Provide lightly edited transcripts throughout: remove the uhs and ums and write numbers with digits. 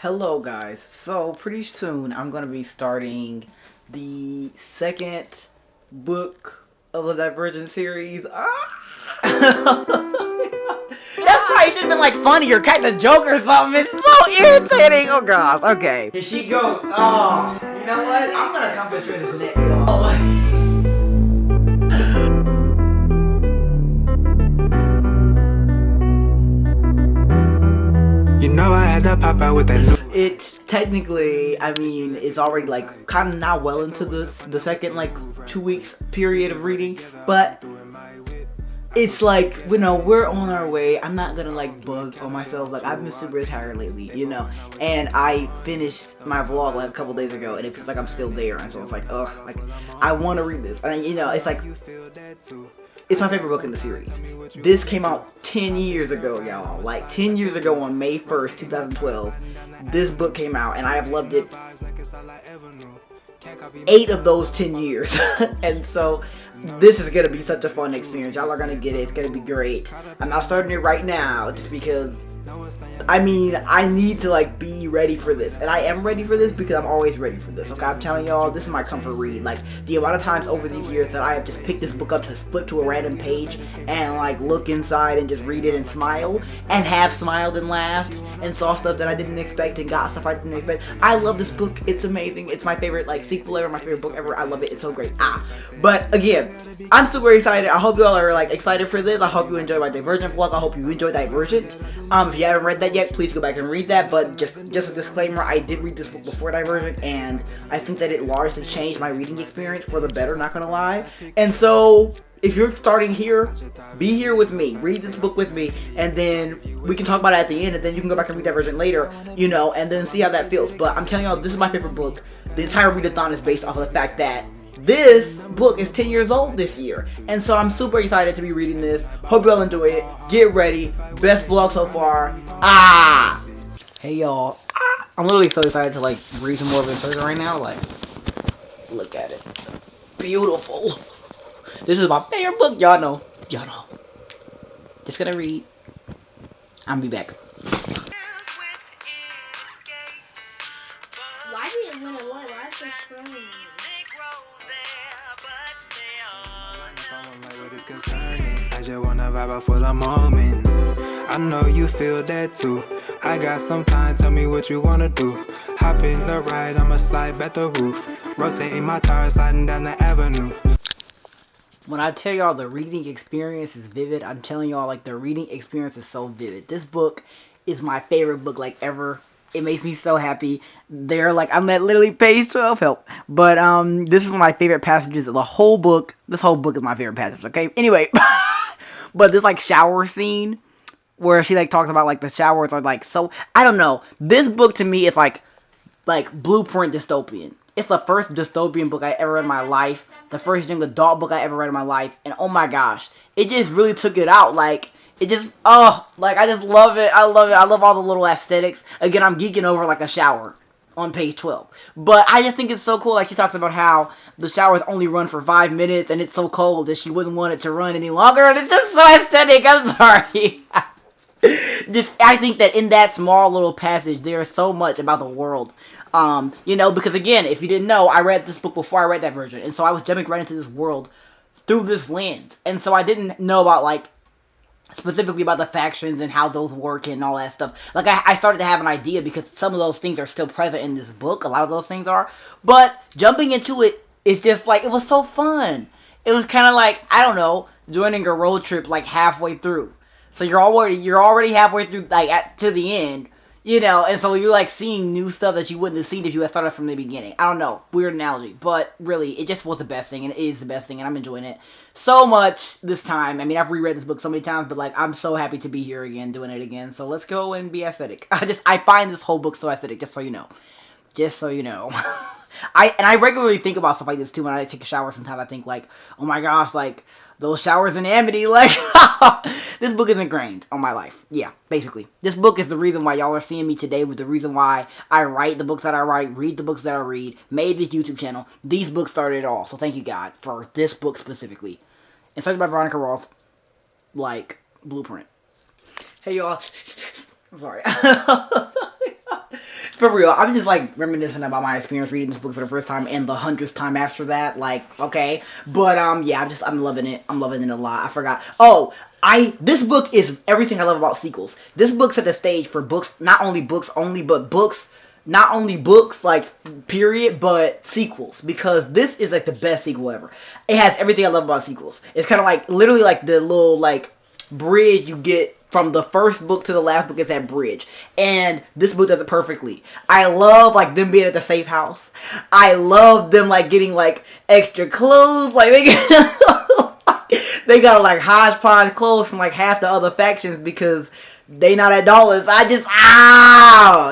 Hello guys, so pretty soon I'm going to be starting the second book of the Divergent series. That's why it should have been like funny or catch a joke or something. It's so irritating. Oh gosh, okay. Here she goes. Oh, you know what? I'm going to come for sure this neck, y'all. You know I had to pop out with that new. It's technically, I mean, it's already like kind of not well into the second like 2 weeks period of reading, but it's like, you know, we're on our way. I'm not gonna like bug on myself. Like, I've been super tired lately, you know, and I finished my vlog like a couple days ago, and it feels like I'm still there, and so it's like, ugh, like I want to read this, and you know, it's like, it's my favorite book in the series. This came out 10 years ago, y'all. Like 10 years ago on May 1st, 2012. This book came out and I have loved it 8 of those 10 years. And so this is going to be such a fun experience. Y'all are going to get it. It's going to be great. I'm not starting it right now just because, I mean, I need to like be ready for this, and I am ready for this because I'm always ready for this. Okay, I'm telling y'all, this is my comfort read. Like, the amount of times over these years that I have just picked this book up to flip to a random page and like look inside and just read it and smile, and have smiled and laughed and saw stuff that I didn't expect and got stuff I didn't expect. I love this book. It's amazing. It's my favorite like sequel ever, my favorite book ever. I love it. It's so great. But again, I'm super excited. I hope y'all are like excited for this. I hope you enjoy my Divergent vlog. I hope you enjoy Divergent. If you haven't read that yet, please go back and read that. But just a disclaimer, I did read this book before Divergent, and I think that it largely changed my reading experience for the better, not gonna lie. And so, if you're starting here, be here with me. Read this book with me, and then we can talk about it at the end, and then you can go back and read Divergent later, you know, and then see how that feels. But I'm telling y'all, this is my favorite book. The entire readathon is based off of the fact that this book is 10 years old this year, and so I'm super excited to be reading this. Hope y'all enjoy it. Get ready. Best vlog so far. Hey y'all. I'm literally so excited to like read some more of Insurgent right now. Like, look at it. Beautiful. This is my favorite book. Y'all know. Just gonna read. I'll be back. Why did it went away? Why is it scrolling? I just wanna vibe out for the moment. I know you feel that too. I got some time, tell me what you wanna do. Hop in the ride, I'ma slide back the roof. Rotating my tires, sliding down the avenue. When I tell y'all the reading experience is vivid, I'm telling y'all like the reading experience is so vivid. This book is my favorite book like ever. It makes me so happy. They're like, I'm at literally page 12, help. But this is one of my favorite passages of the whole book. This whole book is my favorite passage, okay? Anyway, but this like shower scene where she like talks about like the showers are like, so I don't know. This book to me is like blueprint dystopian. It's the first dystopian book I ever read in my life. The first young adult book I ever read in my life. And oh my gosh, it just really took it out. Like, it just, like, I just love it. I love it. I love all the little aesthetics. Again, I'm geeking over like a shower on page 12. But I just think it's so cool. Like, she talks about how the showers only run for 5 minutes and it's so cold that she wouldn't want it to run any longer. And it's just so aesthetic. I'm sorry. I think that in that small little passage, there is so much about the world. You know, because again, if you didn't know, I read this book before I read Divergent, and so I was jumping right into this world through this lens, and so I didn't know about, like, specifically about the factions and how those work and all that stuff. Like, I started to have an idea because some of those things are still present in this book, a lot of those things are, but jumping into it, it's just, like, it was so fun. It was kind of like, I don't know, joining a road trip, like, halfway through. So you're already halfway through, like, to the end, you know, and so you're, like, seeing new stuff that you wouldn't have seen if you had started from the beginning. I don't know. Weird analogy. But, really, it just was the best thing, and it is the best thing, and I'm enjoying it so much this time. I mean, I've reread this book so many times, but, like, I'm so happy to be here again, doing it again. So let's go and be aesthetic. I find this whole book so aesthetic, just so you know. Just so you know. I regularly think about stuff like this, too, when I take a shower. Sometimes I think, like, oh my gosh, like, those showers in Amity, like, this book is ingrained on my life. Yeah, basically. This book is the reason why y'all are seeing me today, with the reason why I write the books that I write, read the books that I read, made this YouTube channel. These books started it all, so thank you, God, for this book specifically. Inspired by Veronica Roth, like, blueprint. Hey, y'all. I'm sorry. For real, I'm just like reminiscing about my experience reading this book for the first time and the 100th time after that. Like, okay, but yeah, I'm loving it. I'm loving it a lot. I forgot. Oh, this book is everything I love about sequels. This book set the stage for books, not only books only, but books. Not only books, like, period, but sequels. Because this is, like, the best sequel ever. It has everything I love about sequels. It's kind of like, literally, like, the little, like, bridge you get from the first book to the last book is that bridge. And this book does it perfectly. I love, like, them being at the safe house. I love them, like, getting, like, extra clothes. Like, they got, like, hodgepodge clothes from, like, half the other factions because they not at dollars. I just,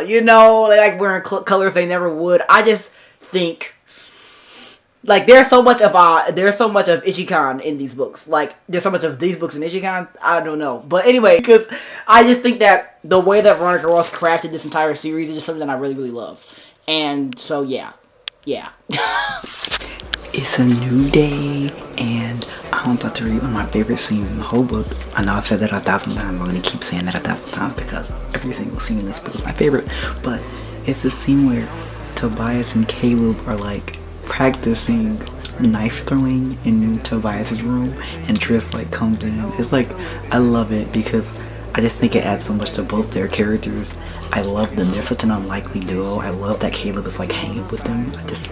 you know, they like wearing colors they never would. I just think, like, there's so much of Ichikan in these books. Like, there's so much of these books in Ichikan, I don't know. But anyway, because I just think that the way that Veronica Ross crafted this entire series is just something that I really, really love. And so, yeah. It's a new day, and I'm about to read one of my favorite scenes in the whole book. I know I've said that 1,000 times. I'm going to keep saying that 1,000 times because every single scene in this book is my favorite. But it's the scene where Tobias and Caleb are like practicing knife throwing in Tobias's room, and Triss like comes in. It's like, I love it because I just think it adds so much to both their characters. I love them. They're such an unlikely duo. I love that Caleb is like hanging with them. I just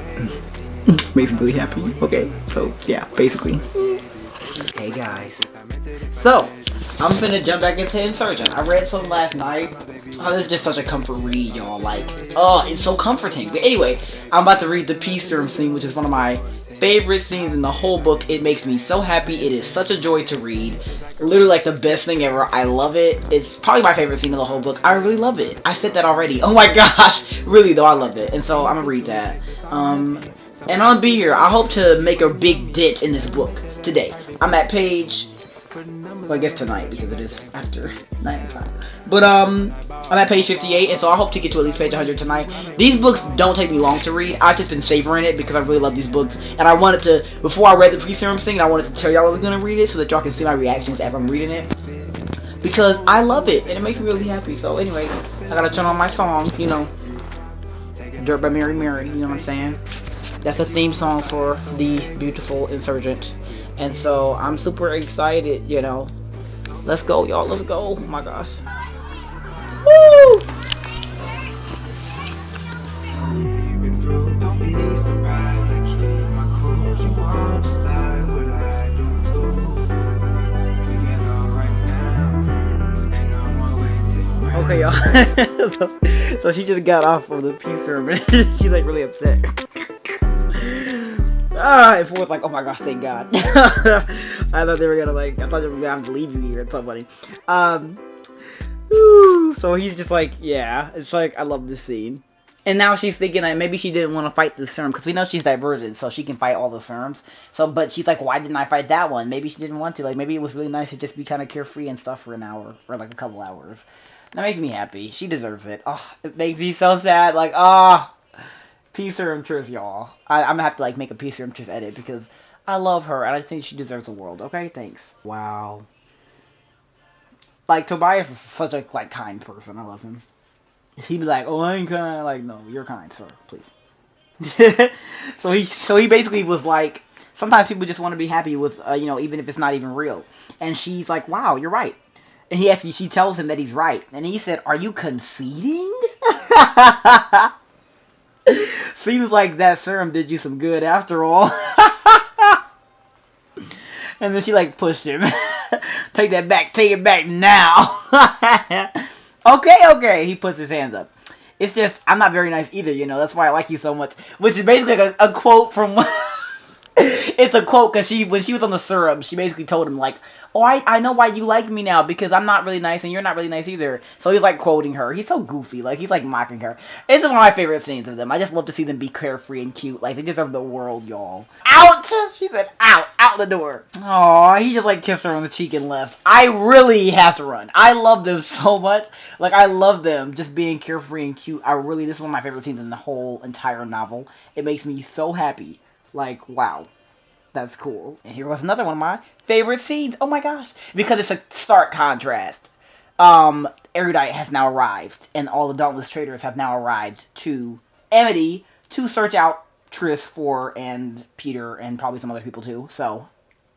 makes me really happy. Okay, so yeah, basically. Hey guys. So, I'm gonna jump back into Insurgent. I read some last night. Oh, this is just such a comfort read, y'all. Like, oh, it's so comforting. But anyway, I'm about to read the peace serum scene, which is one of my favorite scenes in the whole book. It makes me so happy. It is such a joy to read. Literally like the best thing ever. I love it. It's probably my favorite scene of the whole book. I really love it. I said that already. Oh my gosh. Really though, I love it. And so I'm gonna read that. And I'll be here. I hope to make a big dent in this book today. I'm at page, well, I guess tonight because it is after 9 o'clock. But I'm at page 58, and so I hope to get to at least page 100 tonight. These books don't take me long to read. I've just been savoring it because I really love these books. And I wanted to, before I read the pre-serum thing, I wanted to tell y'all I was going to read it so that y'all can see my reactions as I'm reading it. Because I love it, and it makes me really happy. So anyway, I gotta turn on my song, you know. Dirt by Mary Mary, you know what I'm saying? That's a theme song for the beautiful Insurgent. And so I'm super excited, you know. Let's go, y'all. Let's go. Oh my gosh. Woo! Okay, y'all. so she just got off of the peace room and she's like really upset. And Ford's like, oh my gosh, thank God. I thought they were gonna I thought they were gonna have to leave you here. It's so funny. So he's just like, yeah, it's like, I love this scene. And now she's thinking that maybe she didn't want to fight the serum because we know she's divergent, so she can fight all the serums. So, but she's like, why didn't I fight that one? Maybe she didn't want to. Like, maybe it was really nice to just be kind of carefree and stuff for an hour or like a couple hours. That makes me happy. She deserves it. Oh, it makes me so sad. Like, Peace Serum Triss, y'all. I'm gonna have to like make a Peace Serum Triss edit because I love her and I think she deserves the world. Okay, thanks. Wow. Like, Tobias is such a like kind person. I love him. He was like, oh, I ain't kind. Like, no, you're kind, sir. Please. so he basically was like, sometimes people just want to be happy with, you know, even if it's not even real. And she's like, wow, you're right. And she tells him that he's right. And he said, are you conceding? Seems like that serum did you some good after all. And then she like pushed him. Take that back. Take it back now. Okay. He puts his hands up. It's just, I'm not very nice either, you know. That's why I like you so much. Which is basically like a quote from... It's a quote because when she was on the serum, she basically told him like, oh, I know why you like me now because I'm not really nice and you're not really nice either. So he's like quoting her. He's so goofy. Like, he's like mocking her. It's one of my favorite scenes of them. I just love to see them be carefree and cute. Like, they deserve the world, y'all. Out! She said out. Out the door. Aw, he just like kissed her on the cheek and left. I really have to run. I love them so much. Like, I love them just being carefree and cute. This is one of my favorite scenes in the whole entire novel. It makes me so happy. Like, wow. That's cool. And here was another one of my favorite scenes. Oh my gosh. Because it's a stark contrast. Erudite has now arrived, and all the Dauntless traders have now arrived to Amity to search out Triss, For, and Peter, and probably some other people too. So,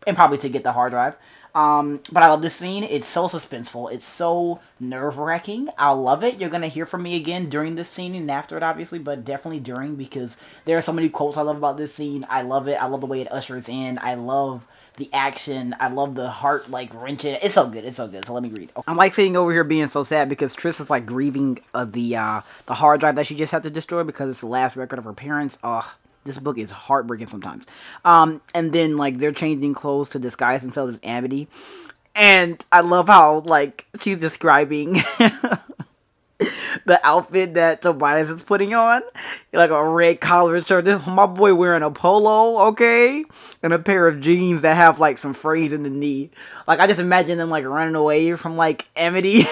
and probably to get the hard drive. But I love this scene. It's so suspenseful. It's so nerve-wracking. I love it. You're going to hear from me again during this scene and after it, obviously, but definitely during, because there are so many quotes I love about this scene. I love it. I love the way it ushers in. I love the action. I love the heart, like, wrenching. It's so good. It's so good. So let me read. I'm, like, sitting over here being so sad because Triss is, like, grieving the hard drive that she just had to destroy because it's the last record of her parents. Ugh. This book is heartbreaking sometimes. And then, like, they're changing clothes to disguise themselves as Amity. And I love how, like, she's describing the outfit that Tobias is putting on. Like, a red collared shirt. This my boy wearing a polo, okay? And a pair of jeans that have, like, some phrase in the knee. Like, I just imagine them, like, running away from, like, Amity.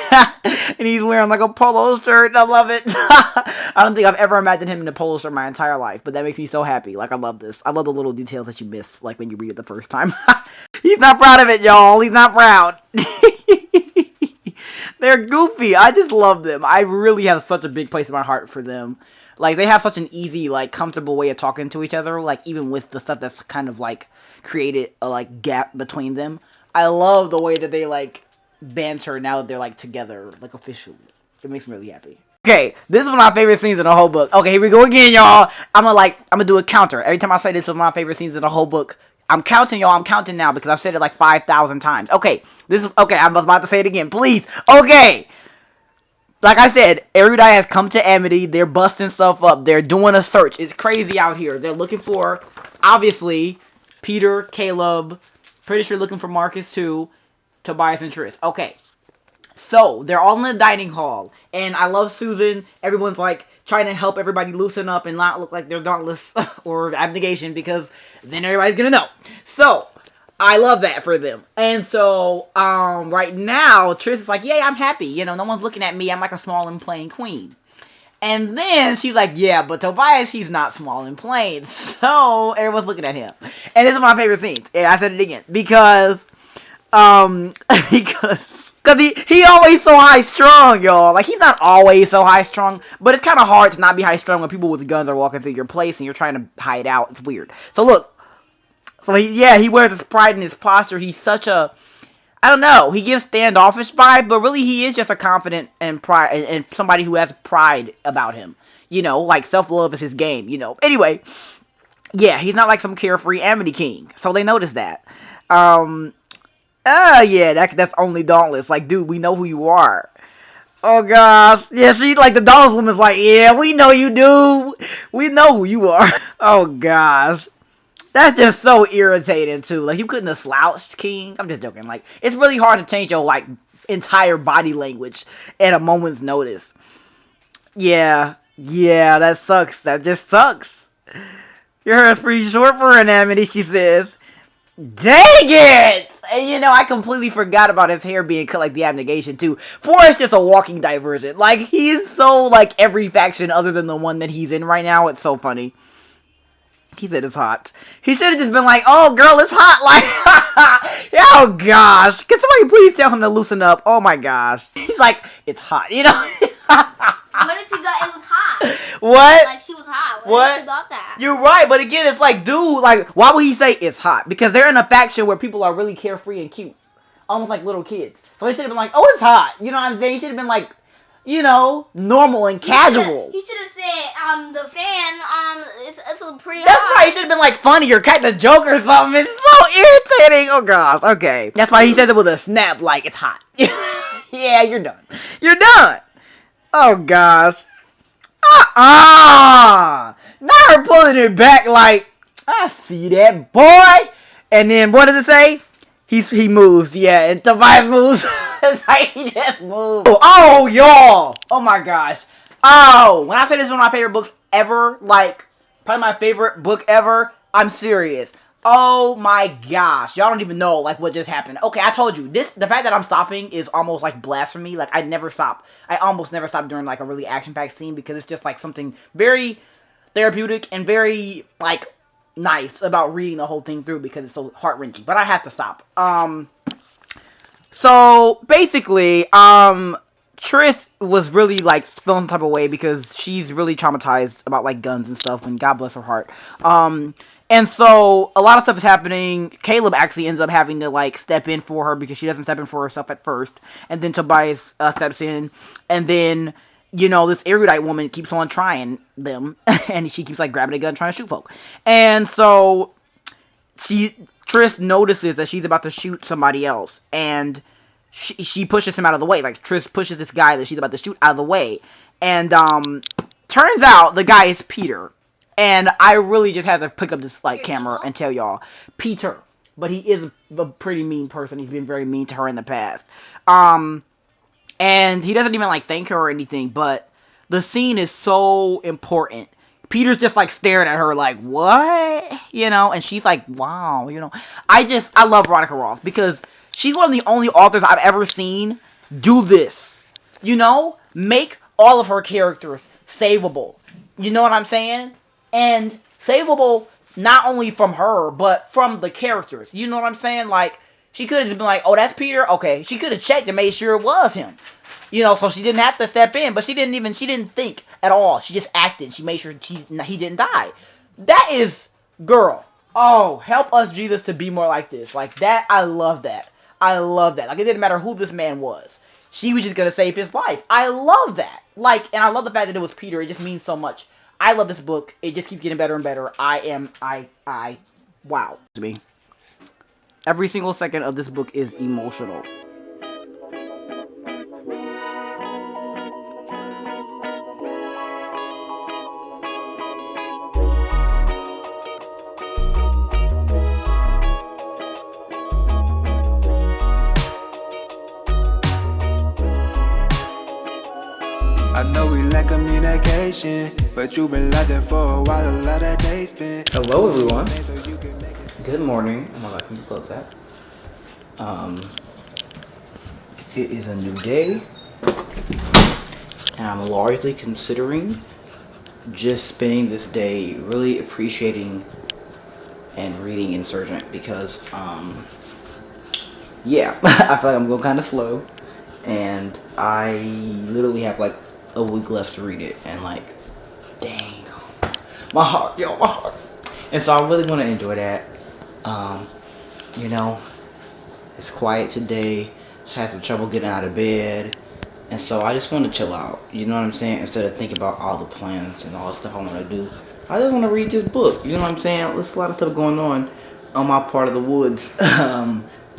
And he's wearing, like, a polo shirt. I love it. I don't think I've ever imagined him in a polo shirt my entire life. But that makes me so happy. Like, I love this. I love the little details that you miss, like, when you read it the first time. He's not proud of it, y'all. He's not proud. They're goofy. I just love them. I really have such a big place in my heart for them. Like, they have such an easy, like, comfortable way of talking to each other. Like, even with the stuff that's kind of, like, created a, like, gap between them. I love the way that they, like, banter now that they're, like, together, like, officially. It makes me really happy. Okay, this is one of my favorite scenes in the whole book. Okay, here we go again, y'all. I'm gonna do a counter. Every time I say this is one of my favorite scenes in the whole book, I'm counting, y'all. I'm counting now because I've said it like 5,000 times. Okay, okay, I'm about to say it again. Please. Okay. Like I said, Erudite has come to Amity. They're busting stuff up. They're doing a search. It's crazy out here. They're looking for, obviously, Peter, Caleb. Pretty sure looking for Marcus too. Tobias and Triss. Okay. So, they're all in the dining hall. And I love Susan. Everyone's like trying to help everybody loosen up and not look like they're dauntless or abnegation, because then everybody's gonna know. So, I love that for them. And so, right now, Triss is like, yay, I'm happy. You know, no one's looking at me. I'm like a small and plain queen. And then she's like, yeah, but Tobias, he's not small and plain. So, everyone's looking at him. And this is my favorite scenes. And I said it again. Because he always so high strung, y'all. Like, he's not always so high strung, but it's kind of hard to not be high strung when people with guns are walking through your place and you're trying to hide out. It's weird. So look, he wears his pride in his posture. He's such a, I don't know, he gives standoffish vibe, but really he is just a confident and pride and somebody who has pride about him. You know, like self-love is his game, you know. Anyway, yeah, he's not like some carefree Amity king. So they notice that. Yeah, that's only Dauntless. Like, dude, we know who you are. Oh, gosh. Yeah, she, like, the Dauntless woman's like, yeah, we know you, dude. We know who you are. Oh, gosh. That's just so irritating, too. Like, you couldn't have slouched, King. I'm just joking. Like, it's really hard to change your, like, entire body language at a moment's notice. Yeah, that sucks. That just sucks. Your hair's pretty short for an Amity, she says. Dang it! And you know, I completely forgot about his hair being cut like the abnegation too. Forrest's just a walking divergent. Like, he's so like every faction other than the one that he's in right now. It's so funny. He said it's hot. He should have just been like, oh girl, it's hot. Like, oh gosh. Can somebody please tell him to loosen up? Oh my gosh. He's like, it's hot, you know? What if she got it was hot? What? Like, she was hot. What? If she got that? You're right, but again, it's like, dude, like, why would he say it's hot? Because they're in a faction where people are really carefree and cute. Almost like little kids. So he should have been like, oh, it's hot. You know what I'm saying? He should have been like, you know, normal and casual. He should have said, the fan, it's a pretty That's hot. why he should have been like funny or catch a joke or something. It's so irritating. Oh gosh. Okay. That's why he said it with a snap, like it's hot. Yeah, you're done. You're done. Oh gosh. Now her pulling it back like, I see that boy. And then what does it say? He moves, yeah, and Tobias moves. It's like he just moved. Oh, y'all. Oh my gosh. Oh, when I say this is one of my favorite books ever, like, probably my favorite book ever, I'm serious. Oh my gosh. Y'all don't even know, like, what just happened. Okay, I told you, the fact that I'm stopping is almost like blasphemy. Like, I never stop. I almost never stop during, like, a really action-packed scene because it's just, like, something very therapeutic and very, like, nice about reading the whole thing through because it's so heart-wrenching. But I have to stop. So, basically, Triss was really like feeling the type of way because she's really traumatized about like guns and stuff, and God bless her heart. And so a lot of stuff is happening. Caleb actually ends up having to like step in for her because she doesn't step in for herself at first, and then Tobias steps in, and then you know this erudite woman keeps on trying them, and she keeps like grabbing a gun trying to shoot folk, and so Triss notices that she's about to shoot somebody else, and she pushes him out of the way. Like, Triss pushes this guy that she's about to shoot out of the way. And, turns out the guy is Peter. And I really just had to pick up this, like, camera and tell y'all, Peter. But he is a pretty mean person. He's been very mean to her in the past. And he doesn't even, like, thank her or anything. But the scene is so important. Peter's just, like, staring at her like, what? You know? And she's like, wow, you know. I love Veronica Roth because she's one of the only authors I've ever seen do this. You know? Make all of her characters savable. You know what I'm saying? And savable not only from her, but from the characters. You know what I'm saying? Like, she could have just been like, oh, that's Peter? Okay. She could have checked and made sure it was him. You know, so she didn't have to step in. But she didn't think at all. She just acted. She made sure he didn't die. That is, girl. Oh, help us, Jesus, to be more like this. Like, that, I love that. I love that. Like, it didn't matter who this man was. She was just gonna save his life. I love that. Like, and I love the fact that it was Peter. It just means so much. I love this book. It just keeps getting better and better. Wow. To me. Every single second of this book is emotional. I know we lack communication, but you've been like that for a while, a lot of days spent. Hello everyone. Good morning. Oh my god, can you close that? It is a new day, and I'm largely considering just spending this day really appreciating and reading Insurgent because, yeah, I feel like I'm going kind of slow, and I literally have like a week left to read it, and like, dang, my heart. And so I really want to enjoy that. You know, it's quiet today, had some trouble getting out of bed, and so I just want to chill out, you know what I'm saying, instead of thinking about all the plans and all the stuff I want to do. I just want to read this book, you know what I'm saying. There's a lot of stuff going on my part of the woods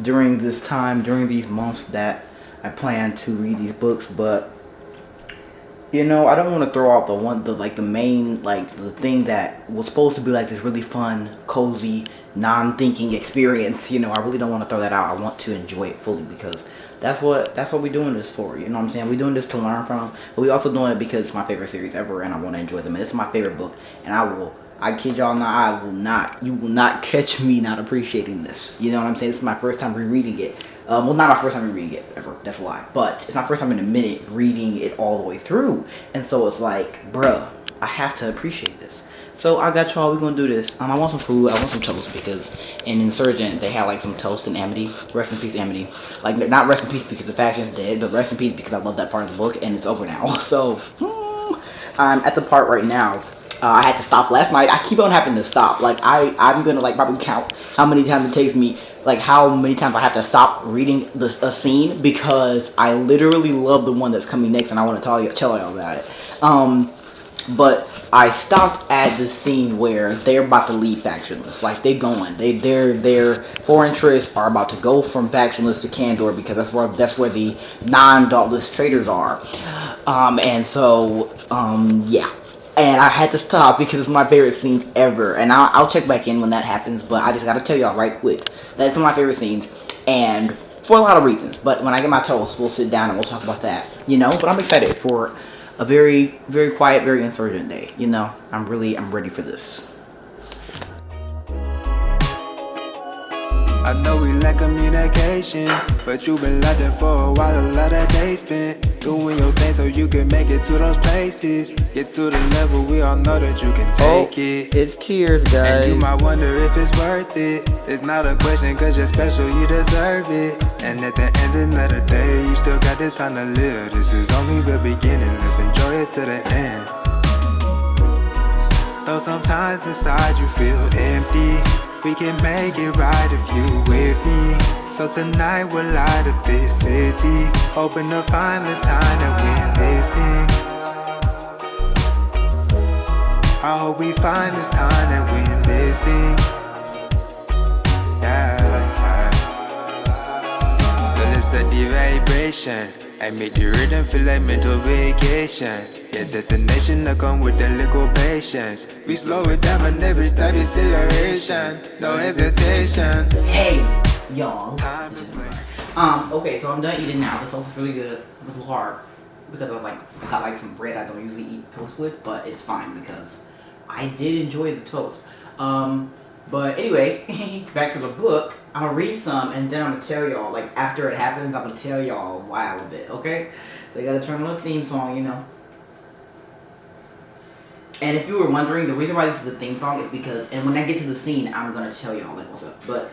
during this time, during these months that I plan to read these books, but you know, I don't want to throw out the main, like, the thing that was supposed to be like this really fun, cozy, non-thinking experience. You know, I really don't want to throw that out. I want to enjoy it fully because that's what we're doing this for. You know what I'm saying? We're doing this to learn from, but we're also doing it because it's my favorite series ever, and I want to enjoy them. And it's my favorite book, and I kid y'all not, you will not catch me not appreciating this. You know what I'm saying? This is my first time rereading it. Well, not my first time reading it ever. That's a lie. But it's my first time in a minute reading it all the way through. And so it's like, bruh, I have to appreciate this. So I got y'all. We're going to do this. I want some food. I want some toast because in Insurgent, they had like some toast and Amity. Rest in peace, Amity. Like, not rest in peace because the faction's dead, but rest in peace because I love that part of the book and it's over now. So, I'm at the part right now. I had to stop last night. I keep on having to stop. Like, I'm going to like probably count how many times it takes me, like how many times I have to stop reading a scene because I literally love the one that's coming next and I want to tell y'all about it. But I stopped at the scene where they're about to leave Factionless. Like, they're foreign Triss are about to go from Factionless to Candor because that's where the non-dauntless traders are. And so, yeah. And I had to stop because it's my favorite scene ever. And I'll check back in when that happens. But I just gotta tell y'all right quick. That's one of my favorite scenes. And for a lot of reasons. But when I get my toast, we'll sit down and we'll talk about that. You know? But I'm excited for a very, very quiet, very Insurgent day. You know? I'm ready for this. I know we lack communication, but you've been locked in for a while, a lot of days spent doing your thing so you can make it to those places. Get to the level we all know that you can take it. It's tears, guys. And you might wonder if it's worth it. It's not a question, cause you're special, you deserve it. And at the end of the day, you still got this time to live. This is only the beginning, let's enjoy it to the end. Though sometimes inside you feel empty, we can make it right if you with me. So tonight we'll light up this city, hoping to find the time that we're missing. I hope we find this time that we're missing. Yeah. So let's set the vibration and make the rhythm feel like mental vacation. Yeah, destination to come with a little patience. We slow it down but never stop acceleration. No hesitation. Hey, y'all. Time to play. Okay, so I'm done eating now. The toast is really good. It was a little hard because I got like some bread I don't usually eat toast with, but it's fine because I did enjoy the toast. But anyway, back to the book. I'm gonna read some and then I'm gonna tell y'all, like after it happens, I'm gonna tell y'all why a little bit, okay? So you gotta turn on the theme song, you know. And if you were wondering, the reason why this is the theme song is because, and when I get to the scene, I'm gonna tell y'all like what's up. But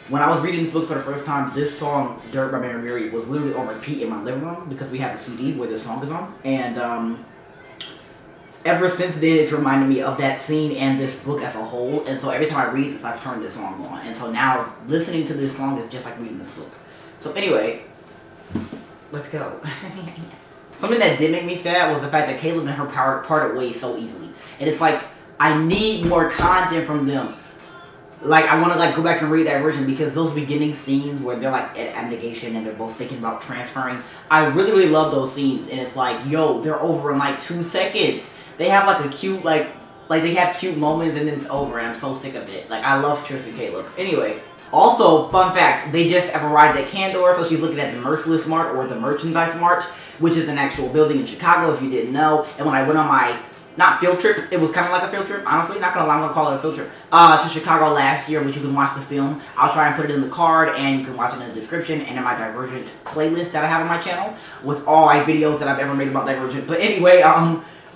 when I was reading this book for the first time, this song, Dirt by Mary Mary, was literally on repeat in my living room because we have a CD where this song is on. And ever since then, it's reminded me of that scene and this book as a whole. And so every time I read this, I turn this song on. And so now listening to this song is just like reading this book. So anyway, let's go. Something that did make me sad was the fact that Caleb and her parted ways so easily. And it's like, I need more content from them. Like, I want to like go back and read that version because those beginning scenes where they're like at abnegation and they're both thinking about transferring, I really, really love those scenes. And it's like, yo, they're over in like 2 seconds. They have like a cute, like they have cute moments and then it's over and I'm so sick of it. Like, I love Tris and Caleb. Anyway, also, fun fact, they just have arrived at Candor, so she's looking at the Merciless Mart or the Merchandise Mart, which is an actual building in Chicago if you didn't know. And when I went on my, not field trip, it was kind of like a field trip, honestly, not gonna lie, I'm gonna call it a field trip, to Chicago last year, which you can watch the film. I'll try and put it in the card, and you can watch it in the description, and in my Divergent playlist that I have on my channel, with all my videos that I've ever made about Divergent. But anyway,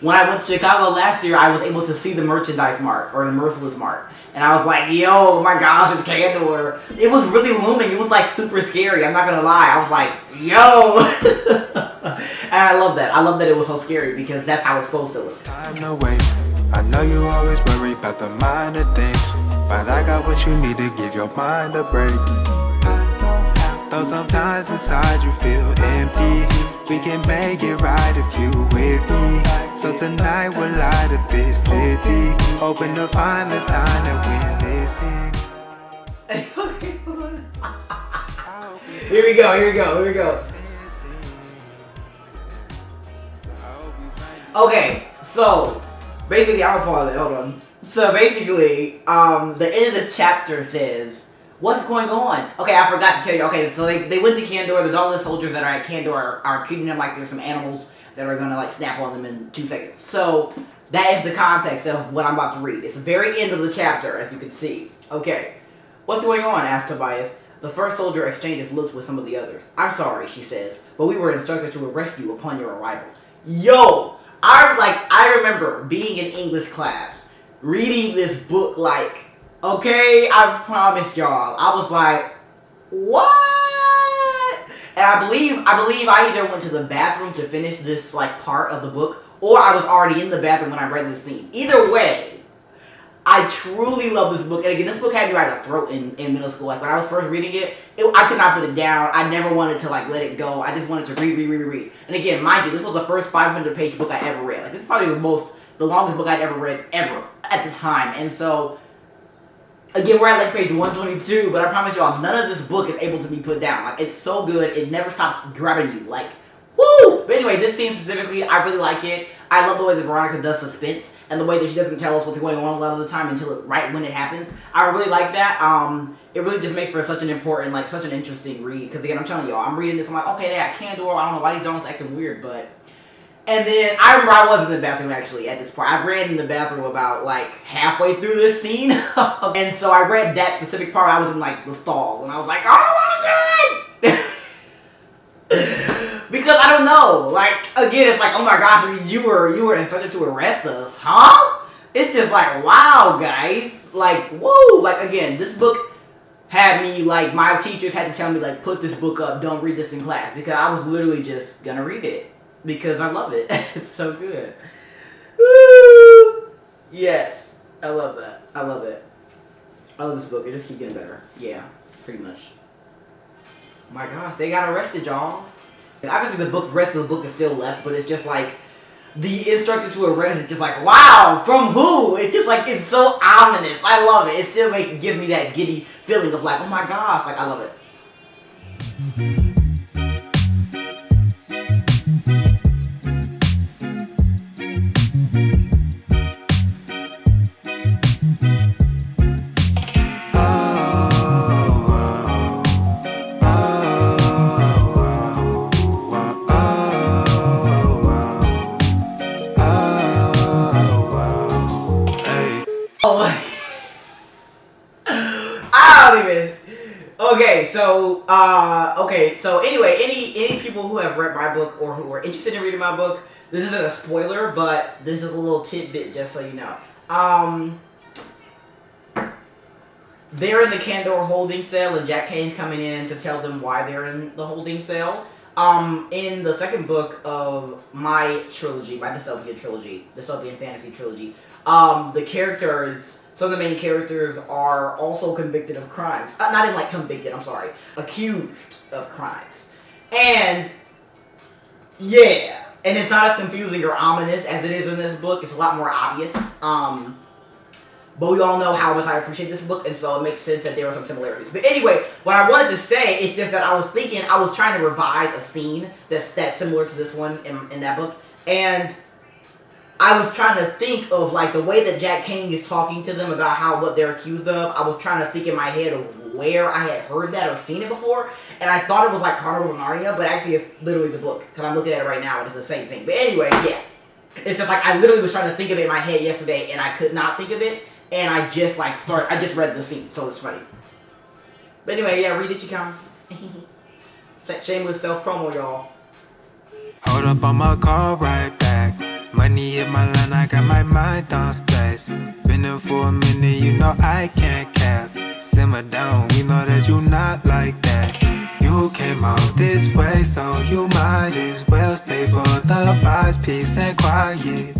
when I went to Chicago last year, I was able to see the Merchandise Mart, or the Merciless Mart. And I was like, yo, oh my gosh, it's Candor. It was really looming. It was like super scary, I'm not gonna lie. I was like, yo. And I love that. I love that it was so scary because that's how it's supposed to look. Time to waste. I know you always worry about the minor things, but I got what you need to give your mind a break. Though sometimes inside you feel empty, we can make it right if you with me. So tonight we'll light up this city, hoping to find the time that we're missing. Here we go. Okay, so basically, I'm gonna pause it. Hold on. So basically, the end of this chapter says, "What's going on?" Okay, I forgot to tell you. Okay, so they went to Candor. The dauntless soldiers that are at Candor are treating them like they're some animals that are gonna like snap on them in 2 seconds. So that is the context of what I'm about to read. It's the very end of the chapter, as you can see. Okay, what's going on? Asked Tobias. The first soldier exchanges looks with some of the others. "I'm sorry," she says, "but we were instructed to arrest you upon your arrival." Yo! I remember being in English class, reading this book, like, okay, I promise y'all, I was like, what? And I believe I either went to the bathroom to finish this, like, part of the book, or I was already in the bathroom when I read this scene. Either way, I truly love this book. And again, this book had me by the throat in middle school. Like, when I was first reading it, I could not put it down. I never wanted to, like, let it go. I just wanted to read. And again, mind you, this was the first 500-page book I ever read. Like, this is probably the longest book I'd ever read, ever, at the time. And so, again, we're at, like, page 122, but I promise y'all, none of this book is able to be put down. Like, it's so good, it never stops grabbing you. Like, woo! But anyway, this scene specifically, I really like it. I love the way that Veronica does suspense, and the way that she doesn't tell us what's going on a lot of the time until right when it happens. I really like that. It really just makes for such an important, like, such an interesting read. Because again, I'm telling y'all, I'm reading this, I'm like, okay, they got Candor, I don't know why these dogs acting weird, but And then I remember I was in the bathroom actually at this part. I ran in the bathroom about like halfway through this scene. And so I read that specific part. I was in like the stall and I was like, oh my god! Because I don't know. Like, again, it's like, oh my gosh, you were instructed to arrest us, huh? It's just like, wow, guys. Like, whoa. Like, again, this book had me, like, my teachers had to tell me, like, put this book up, don't read this in class. Because I was literally just gonna read it. Because I love it. It's so good. Woo! Yes. I love that. I love it. I love this book. It just keeps getting better. Yeah, pretty much. My gosh, they got arrested, y'all. Obviously, the rest of the book is still left, but it's just like, the instructor to arrest is just like, wow, from who? It's just like, it's so ominous. I love it. It still gives me that giddy feeling of like, oh my gosh, like, I love it. Okay, so anyway, any people who have read my book or who are interested in reading my book, this isn't a spoiler, but this is a little tidbit just so you know. They're in the Candor holding cell and Jack Kane's coming in to tell them why they're in the holding cell. In the second book of my trilogy, my dystopian trilogy, dystopian fantasy trilogy, the characters... Some of the main characters are also convicted of crimes. Not even like convicted, I'm sorry. Accused of crimes. And, yeah. And it's not as confusing or ominous as it is in this book. It's a lot more obvious. But we all know how much I appreciate this book, and so it makes sense that there are some similarities. But anyway, what I wanted to say is just that I was trying to revise a scene that's similar to this one in that book. And I was trying to think of, like, the way that Jack Kane is talking to them about what they're accused of. I was trying to think in my head of where I had heard that or seen it before. And I thought it was, like, Carnival of Narnia, but actually it's literally the book. Because I'm looking at it right now and it's the same thing. But anyway, yeah. It's just, like, I literally was trying to think of it in my head yesterday and I could not think of it. And I just, like, I just read the scene, so it's funny. But anyway, yeah, read it, you can. Shameless self-promo, y'all. Hold up, I'ma call right back. Money hit my line, I got my mind on stacks. Been there for a minute, you know I can't cap. Simmer down, we know that you not like that. You came out this way, so you might as well stay for the vibes, peace and quiet.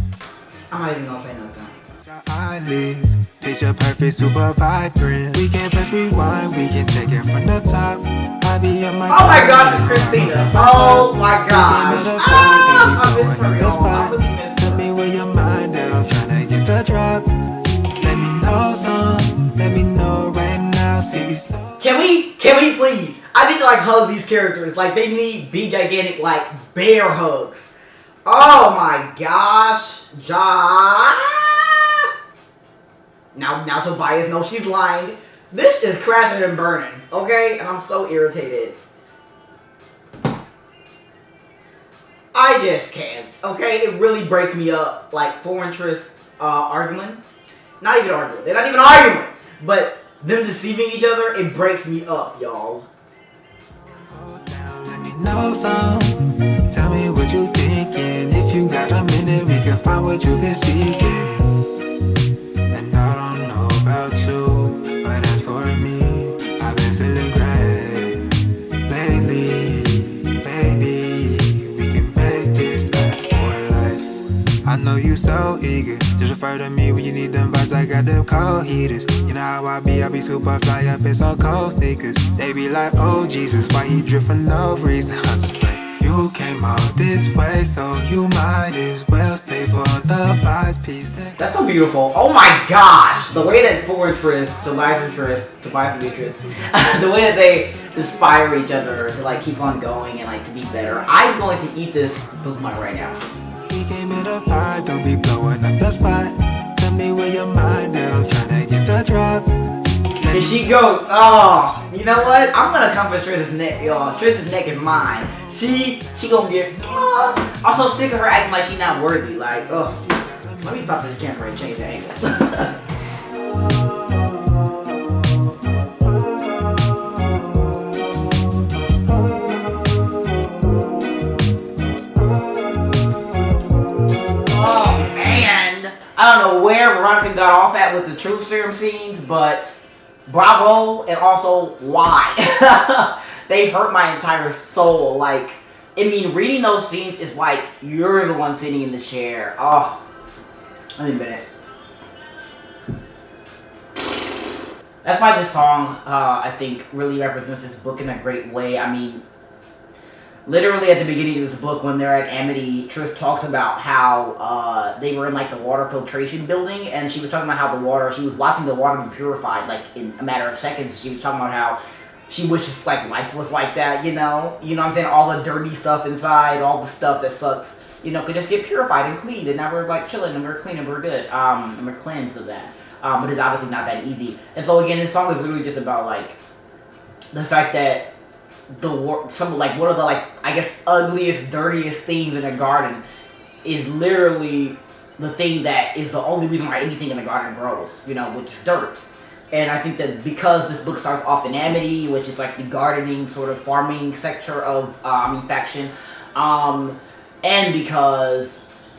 I'm not even gonna say nothing. Your eyelids, picture perfect, super vibrant. We can press rewind, we can take it from the top. I be on my oh my gosh, it's Christina. Oh my gosh. I miss her, y'all. I really miss her. Tell me where your mind at, I'm tryna get the drop. Let me know some, let me know right now. See me so. Can we please? I need to like hug these characters. Like they need big gigantic like bear hugs. Oh my gosh. Now Tobias knows she's lying. This is crashing and burning, okay? And I'm so irritated. I just can't, okay? It really breaks me up. Like, foreign interest arguing. Not even arguing. They're not even arguing. But them deceiving each other, it breaks me up, y'all. Let me know some. Tell me what you thinking. If you got a minute, we can find what you've been seeking. And I don't know about you, but as for me, I've been feeling great lately. Baby, we can make this last for life. I know you so eager, just refer to me when you need them vibes. I got them cold heaters. You know how I be super fly up in some cold sneakers. They be like, oh Jesus, why you drift for no reason? I'm just playing. You came out this way, so you might as well stay for the vibes, peace. That's so beautiful. Oh my gosh! The way that foreign interest, Tobias and Beatrice, the way that they inspire each other to like keep on going and like to be better. I'm going to eat this bookmark right now. He came in a vibe, don't be blowing up the spot. Tell me where your mind at, I'm trying to get the drop. And she goes, oh, you know what? I'm gonna come for Trish's neck, y'all. Trish's neck is mine. She gonna get. I'm so sick of her acting like she's not worthy. Like, oh, let me stop this camera and change the angle. Oh man, I don't know where Veronica got off at with the truth serum scenes, but bravo, and also why. They hurt my entire soul. Like, I mean, reading those scenes is like you're the one sitting in the chair. Oh, wait a minute. That's why this song, I think, really represents this book in a great way. I mean, literally at the beginning of this book, when they're at Amity, Trish talks about how they were in like the water filtration building, and she was talking about how the water, she was watching the water be purified like in a matter of seconds. She was talking about how she wishes like life was like that, you know what I'm saying? All the dirty stuff inside, all the stuff that sucks, could just get purified and cleaned, and now we're like chilling and we're clean and we're good, and we're cleansed of that. But it's obviously not that easy. And so again, this song is literally just about like the fact that one of the like, I guess, ugliest, dirtiest things in a garden is literally the thing that is the only reason why anything in the garden grows, which is dirt. And I think that because this book starts off in Amity, which is like the gardening sort of farming sector of faction, and because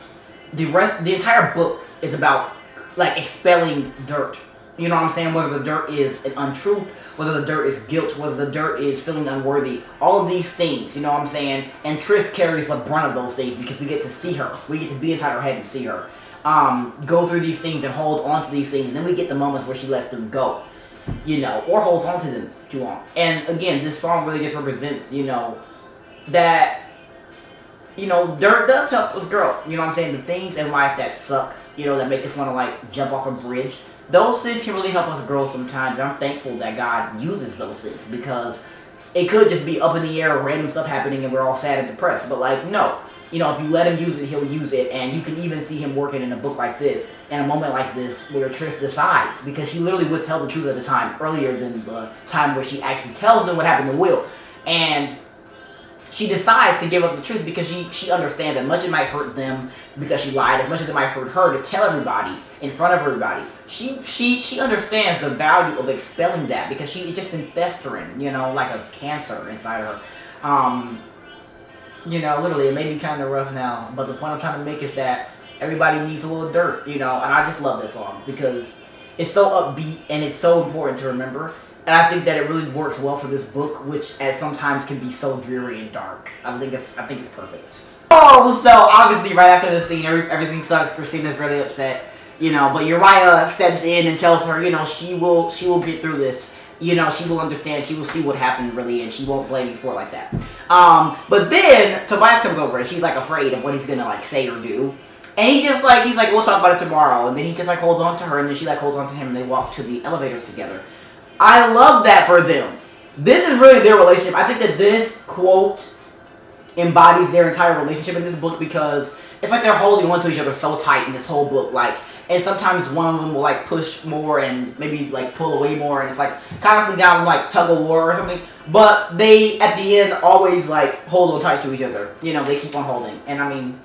the entire book is about like expelling dirt. You know what I'm saying? Whether the dirt is an untruth, whether the dirt is guilt, whether the dirt is feeling unworthy, all of these things, you know what I'm saying? And Trish carries the brunt of those things because we get to see her. We get to be inside her head and see her. Go through these things and hold on to these things, and then we get the moments where she lets them go, or holds on to them too long. And again, this song really just represents, that, dirt does help us grow. You know what I'm saying? The things in life that suck, that make us want to like jump off a bridge, those things can really help us grow sometimes. And I'm thankful that God uses those things, because it could just be up in the air, random stuff happening, and we're all sad and depressed. But like, no. If you let him use it, he'll use it. And you can even see him working in a book like this, in a moment like this, where Trish decides, because she literally withheld the truth at the time, earlier than the time where she actually tells them what happened to Will. And she decides to give up the truth because she understands that much it might hurt them because she lied, as much as it might hurt her to tell everybody in front of everybody. She understands the value of expelling that, because it's just been festering, like a cancer inside her. Literally, it may be kind of rough now, but the point I'm trying to make is that everybody needs a little dirt, and I just love that song because it's so upbeat and it's so important to remember, and I think that it really works well for this book, which at sometimes can be so dreary and dark. I think it's perfect. Oh, so obviously right after this scene, everything sucks. Christina's really upset, but Uriah steps in and tells her, she will get through this. She will understand, she will see what happened really, and she won't blame you for it like that. But then Tobias comes over and she's like afraid of what he's gonna like say or do. And he's like, we'll talk about it tomorrow. And then he just like holds on to her, and then she like holds on to him, and they walk to the elevators together. I love that for them. This is really their relationship. I think that this quote embodies their entire relationship in this book, because it's like they're holding on to each other so tight in this whole book. Like, and sometimes one of them will like push more and maybe like pull away more, and it's like constantly down like tug of war or something. But they at the end always like hold on tight to each other. They keep on holding. And I mean,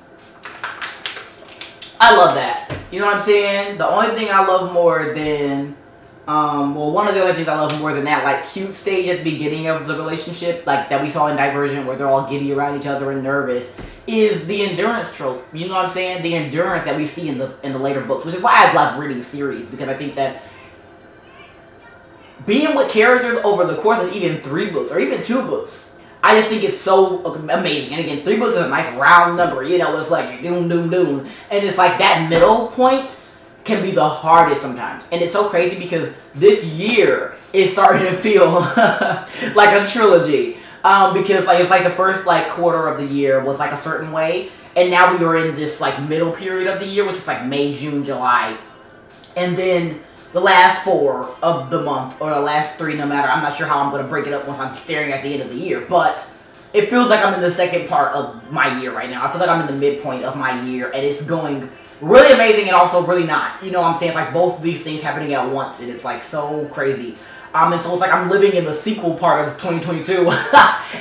I love that. You know what I'm saying? The only thing I love more than one of the only things I love more than that like cute stage at the beginning of the relationship, like that we saw in Divergent, where they're all giddy around each other and nervous, is the endurance trope. You know what I'm saying? The endurance that we see in the later books, which is why I love reading series, because I think that being with characters over the course of even 3 books or even 2 books, I just think it's so amazing. And again, 3 books is a nice round number. It's like doom, doom, doom, and it's like that middle point can be the hardest sometimes. And it's so crazy because this year is starting to feel like a trilogy. Because like it's like the first like quarter of the year was like a certain way, and now we are in this like middle period of the year, which is like May, June, July, and then the last 4 of the month, or the last 3, no matter. I'm not sure how I'm going to break it up once I'm staring at the end of the year, but it feels like I'm in the second part of my year right now. I feel like I'm in the midpoint of my year, and it's going really amazing and also really not. You know what I'm saying? It's like both of these things happening at once, and it's like so crazy. And so it's like I'm living in the sequel part of 2022.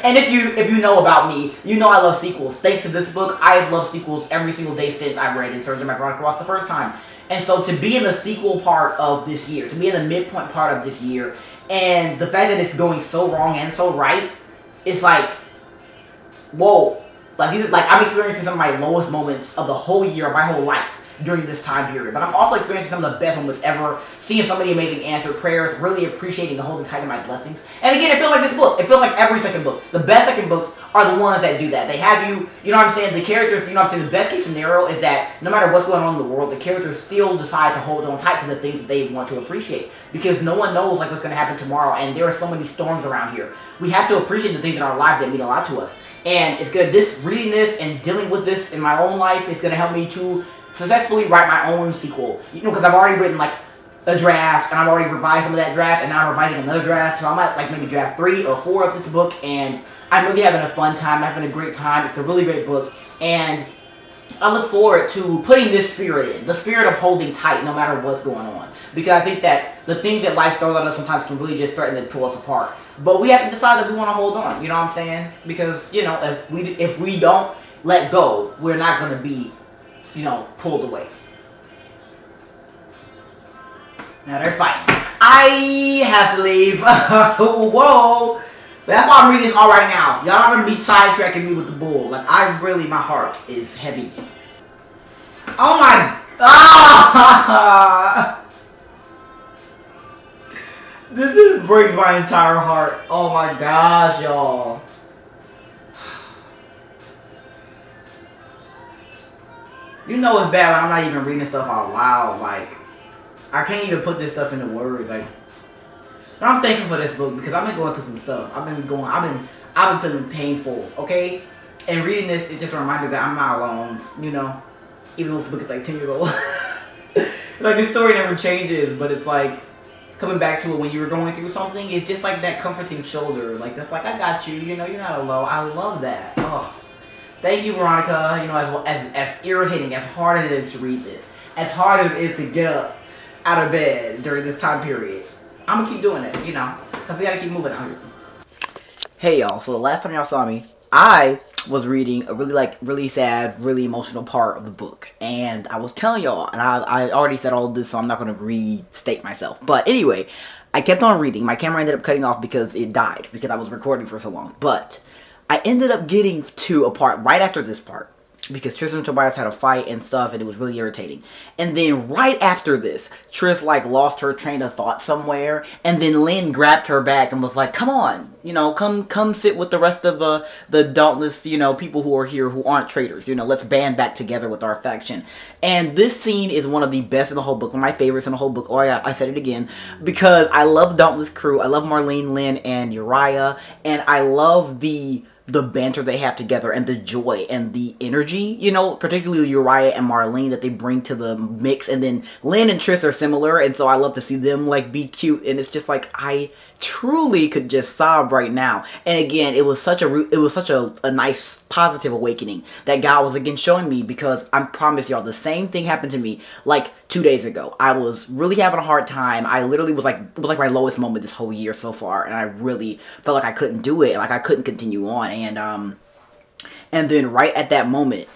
And if you know about me, you know I love sequels. Thanks to this book, I've loved sequels every single day since I read Insurgent by Veronica Ross the first time. And so to be in the sequel part of this year, to be in the midpoint part of this year, and the fact that it's going so wrong and so right, it's like, whoa. Like I'm experiencing some of my lowest moments of the whole year, my whole life, during this time period. But I'm also experiencing some of the best moments ever, seeing so many amazing answered prayers, really appreciating the holding tight of my blessings. And again, it feels like this book. It feels like every second book. The best second books are the ones that do that. They have you know what I'm saying, the characters, you know what I'm saying, the best case scenario is that no matter what's going on in the world, the characters still decide to hold on tight to the things that they want to appreciate. Because no one knows like what's going to happen tomorrow, and there are so many storms around here. We have to appreciate the things in our lives that mean a lot to us. And it's good, reading this and dealing with this in my own life is going to help me to successfully write my own sequel. You know, because I've already written like a draft, and I've already revised some of that draft, and now I'm revising another draft. So I'm at like maybe draft 3 or 4 of this book, and I'm really having a fun time, having a great time. It's a really great book, and I look forward to putting this spirit in, the spirit of holding tight no matter what's going on. Because I think that the things that life throws at us sometimes can really just threaten to pull us apart. But we have to decide that we want to hold on, you know what I'm saying? Because, you know, if we don't let go, we're not going to be, you know, pulled away. Now they're fighting. I have to leave. Whoa. That's why I'm reading this all right now. Y'all are going to be sidetracking me with the bull. Like, my heart is heavy. Oh my... Ah! This breaks my entire heart. Oh my gosh, y'all. You know it's bad when I'm not even reading stuff out loud. Like, I can't even put this stuff into words. Like, but I'm thankful for this book because I've been going through some stuff. I've been feeling painful, okay? And reading this, it just reminds me that I'm not alone, you know? Even though this book is like 10 years old. Like, this story never changes, but it's like, coming back to it when you were going through something, it's just like that comforting shoulder. Like, that's like, I got you, you know, you're not alone. I love that. Oh. Thank you, Veronica. You know, as irritating, as hard as it is to read this, as hard as it is to get up out of bed during this time period, I'm gonna keep doing it, you know, because we gotta keep moving out here. Hey, y'all. So the last time y'all saw me, I was reading a really sad, really emotional part of the book. And I was telling y'all, and I already said all of this, so I'm not going to restate myself. But anyway, I kept on reading. My camera ended up cutting off because it died, because I was recording for so long. But I ended up getting to a part right after this part, because Tris and Tobias had a fight and stuff, and it was really irritating. And then right after this, Tris like lost her train of thought somewhere, and then Lynn grabbed her back and was like, "Come on, you know, come sit with the rest of the dauntless, you know, people who are here who aren't traitors. You know, let's band back together with our faction." And this scene is one of the best in the whole book, one of my favorites in the whole book. Oh yeah, I said it again, because I love the Dauntless crew. I love Marlene, Lynn, and Uriah, and I love the banter they have together and the joy and the energy, you know, particularly Uriah and Marlene that they bring to the mix. And then Lynn and Tris are similar, and so I love to see them like be cute, and it's just like I truly could just sob right now. And again, it was such a nice positive awakening that God was again showing me, because I promise y'all the same thing happened to me like 2 days ago. I was really having a hard time. I literally it was like my lowest moment this whole year so far, and I really felt like I couldn't do it, like I couldn't continue on. And then right at that moment,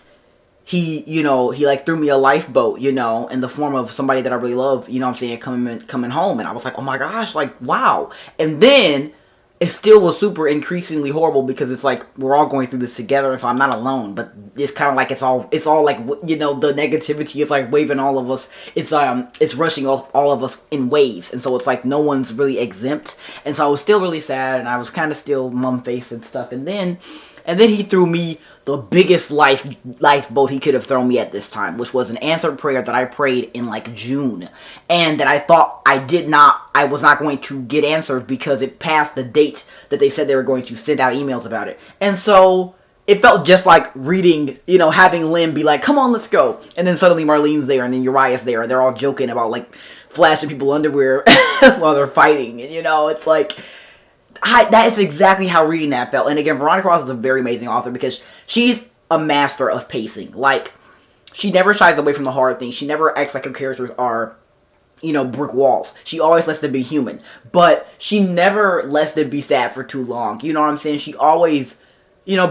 he like threw me a lifeboat, you know, in the form of somebody that I really love, you know what I'm saying, coming home. And I was like, oh my gosh, like, wow. And then it still was super increasingly horrible, because it's like we're all going through this together, and so I'm not alone. But it's kind of like it's all like, you know, the negativity is like waving all of us. It's rushing all of us in waves, and so it's like no one's really exempt. And so I was still really sad, and I was kind of still mum-faced and stuff. And then he threw me the biggest lifeboat he could have thrown me at this time, which was an answered prayer that I prayed in like June, and that I thought I was not going to get answered because it passed the date that they said they were going to send out emails about it. And so it felt just like reading, you know, having Lynn be like, "Come on, let's go," and then suddenly Marlene's there, and then Uriah's there, and they're all joking about like flashing people underwear while they're fighting, and you know, it's like, that is exactly how reading that felt. And again, Veronica Ross is a very amazing author, because she's a master of pacing. Like, she never shies away from the hard things. She never acts like her characters are brick walls. She always lets them be human. But she never lets them be sad for too long. You know what I'm saying? She always,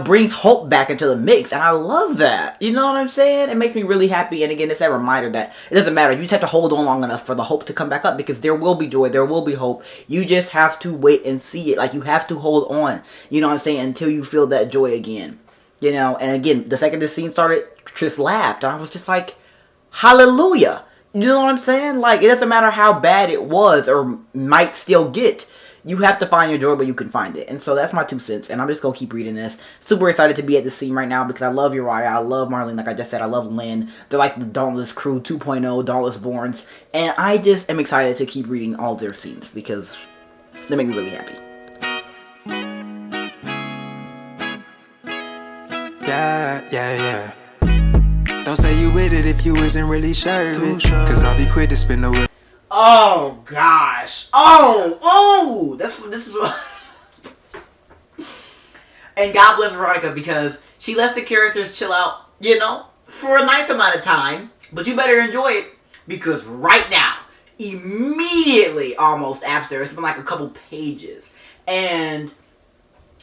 brings hope back into the mix. And I love that. You know what I'm saying? It makes me really happy. And again, it's that reminder that it doesn't matter. You just have to hold on long enough for the hope to come back up. Because there will be joy. There will be hope. You just have to wait and see it. Like, you have to hold on. You know what I'm saying? Until you feel that joy again. And again, the second this scene started, Tris laughed. And I was just like, hallelujah. You know what I'm saying? Like, it doesn't matter how bad it was or might still get. You have to find your joy, but you can find it. And so that's my 2 cents. And I'm just going to keep reading this. Super excited to be at this scene right now because I love Uriah. I love Marlene. Like I just said, I love Lynn. They're like the Dauntless Crew 2.0, Dauntless Borns. And I just am excited to keep reading all their scenes because they make me really happy. Yeah. Don't say you with it if you isn't really sure of it. Cause I'll be quick to spin the wheel. Oh gosh. Oh, this is what and God bless Veronica because she lets the characters chill out, for a nice amount of time. But you better enjoy it because right now, immediately almost after, it's been like a couple pages. And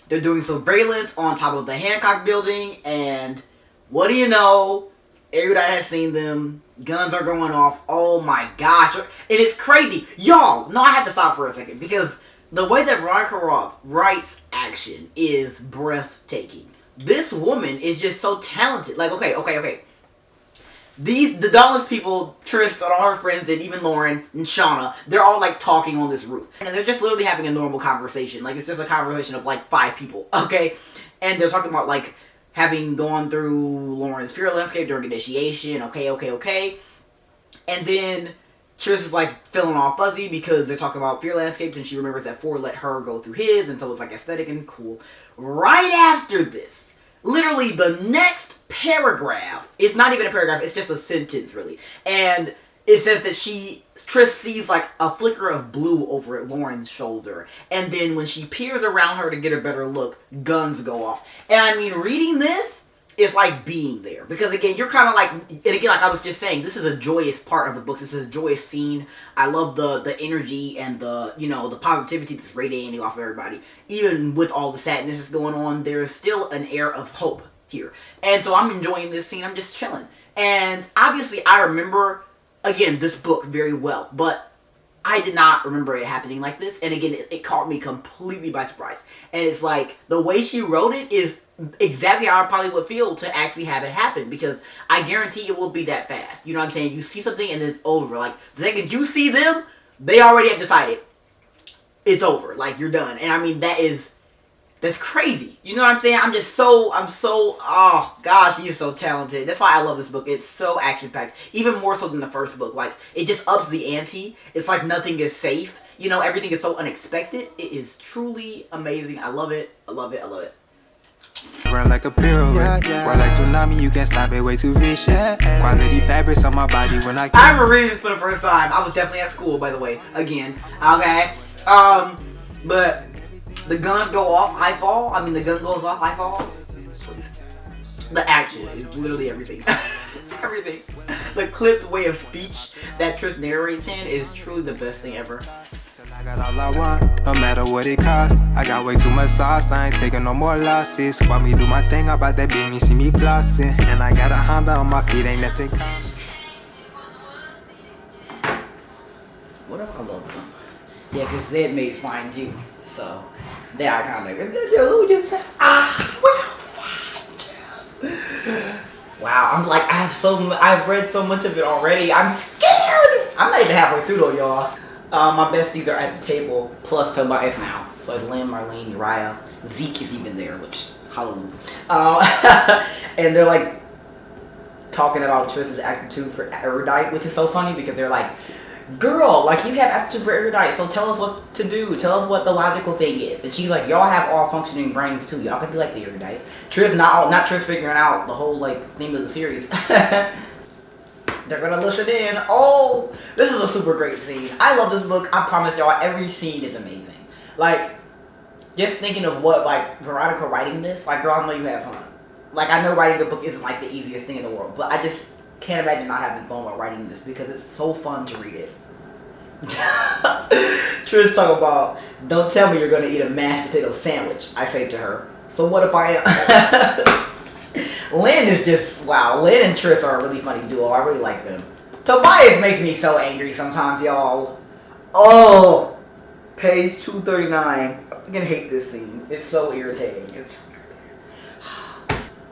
they're doing surveillance on top of the Hancock building, and what do you know? Everybody has seen them. Guns are going off. Oh my gosh. It is crazy. Y'all, no, I have to stop for a second because the way that Veronica Roth writes action is breathtaking. This woman is just so talented. Like, okay. The Dauntless people, Tris and all her friends, and even Lauren and Shauna, they're all like talking on this roof. And they're just literally having a normal conversation. Like, it's just a conversation of like 5 people, okay? And they're talking about like having gone through Lauren's fear landscape during initiation, okay. And then Tris is like feeling all fuzzy because they're talking about fear landscapes and she remembers that 4 let her go through his, and so it's like aesthetic and cool. Right after this, literally the next paragraph, it's not even a paragraph, it's just a sentence really. And it says that Tris sees like a flicker of blue over at Lauren's shoulder. And then when she peers around her to get a better look, guns go off. And I mean, reading this is like being there. Because again, you're kind of like, and again, like I was just saying, this is a joyous part of the book. This is a joyous scene. I love the energy and the positivity that's radiating off of everybody. Even with all the sadness that's going on, there is still an air of hope here. And so I'm enjoying this scene. I'm just chilling. And obviously I remember, again, this book very well, but I did not remember it happening like this. And again, it caught me completely by surprise. And it's like, the way she wrote it is exactly how I probably would feel to actually have it happen. Because I guarantee it will be that fast. You know what I'm saying? You see something and it's over. Like, the second you see them, they already have decided it's over. Like, you're done. And I mean, that's crazy. You know what I'm saying? Oh gosh, she is so talented. That's why I love this book. It's so action-packed. Even more so than the first book. Like, it just ups the ante. It's like nothing is safe. Everything is so unexpected. It is truly amazing. I love it. Run like a pirouette, run like tsunami, you can't stop it, way too vicious. Quality fabrics on my body when I remember reading this for the first time. I was definitely at school, by the way. Again. Okay. But the guns go off, I fall. I mean, the gun goes off, I fall. The action is literally everything. It's everything. The clipped way of speech that Tris narrates in is truly the best thing ever. I got all I want, no matter what it costs. I got way too much sauce, I ain't taking no more losses. While me do my thing about that beam, you see me flossing. And I got a Honda on my feet, ain't nothing. What if I love them? Yeah, because Zed made Find You. So, they are kind of like, Lou just said, we'll find you. Wow, I'm like, I've read so much of it already. I'm scared. I'm not even halfway through though, y'all. My besties are at the table, plus Tobias now. So like Lynn, Marlene, Uriah, Zeke is even there, which, hallelujah. And they're like talking about Tris's aptitude for erudite, which is so funny because they're like, girl, like you have aptitude for erudite, so tell us what to do. Tell us what the logical thing is. And she's like, y'all have all functioning brains too. Y'all can be like the erudite. Tris not Tris figuring out the whole like theme of the series. They're gonna listen in. Oh, this is a super great scene. I love this book. I promise y'all, every scene is amazing. Like, just thinking of what, like, Veronica writing this, like, girl, I know you have fun. Like, I know writing a book isn't, like, the easiest thing in the world, but I just can't imagine not having fun while writing this because it's so fun to read it. Trish talking about, don't tell me you're gonna eat a mashed potato sandwich. I say to her, so what if I am? Lynn is just, wow. Lynn and Trish are a really funny duo. I really like them. Tobias makes me so angry sometimes, y'all. Oh, page 239. I'm gonna hate this scene. It's so irritating.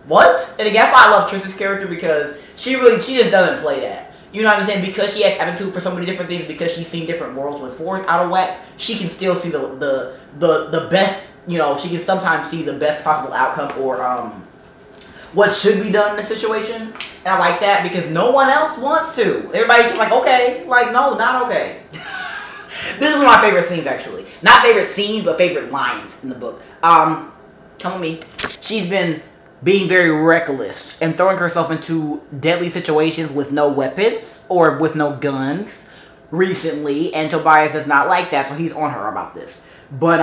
What? And again, that's why I love Trish's character, because she just doesn't play that. You know what I'm saying? Because she has attitude for so many different things, because she's seen different worlds when Ford's out of whack, she can still see the best, you know, she can sometimes see the best possible outcome or what should be done in the situation. And I like that because no one else wants to. Everybody's just like, okay, like, no, not okay. This is one of my favorite scenes, actually. Not favorite scenes, but favorite lines in the book. Come with me. She's been being very reckless and throwing herself into deadly situations with no weapons or with no guns recently, and Tobias does not like that, so he's on her about this. But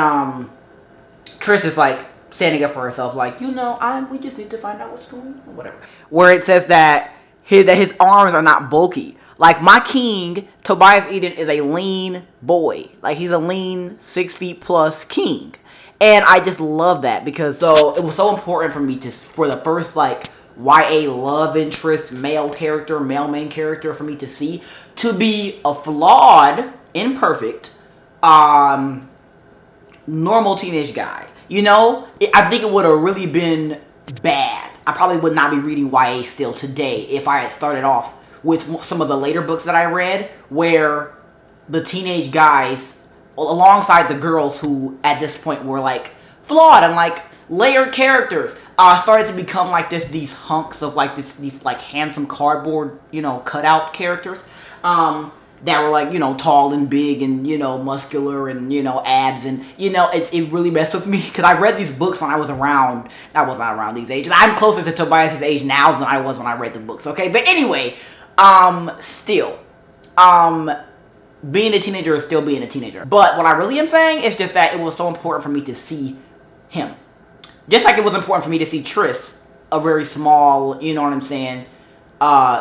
Trish is like standing up for herself, like, you know, we just need to find out what's going on, whatever. Where it says that his arms are not bulky. Like, my king, Tobias Eden, is a lean boy. Like, he's a lean 6 feet plus king. And I just love that because it was so important for me for the first, like, YA love interest, male main character for me to see, to be a flawed, imperfect, normal teenage guy. You know, I think it would have really been bad. I probably would not be reading YA still today if I had started off with some of the later books that I read, where the teenage guys, alongside the girls who at this point were like flawed and like layered characters, started to become like these hunks of like these like handsome cardboard, you know, cutout characters that were like, you know, tall and big and, you know, muscular and, you know, abs, and, you know, it really messed with me because I read these books when I was not around these ages. I'm closer to Tobias's age now than I was when I read the books, okay? But anyway, still, being a teenager is still being a teenager. But what I really am saying is just that it was so important for me to see him. Just like it was important for me to see Trish, a very small, you know what I'm saying,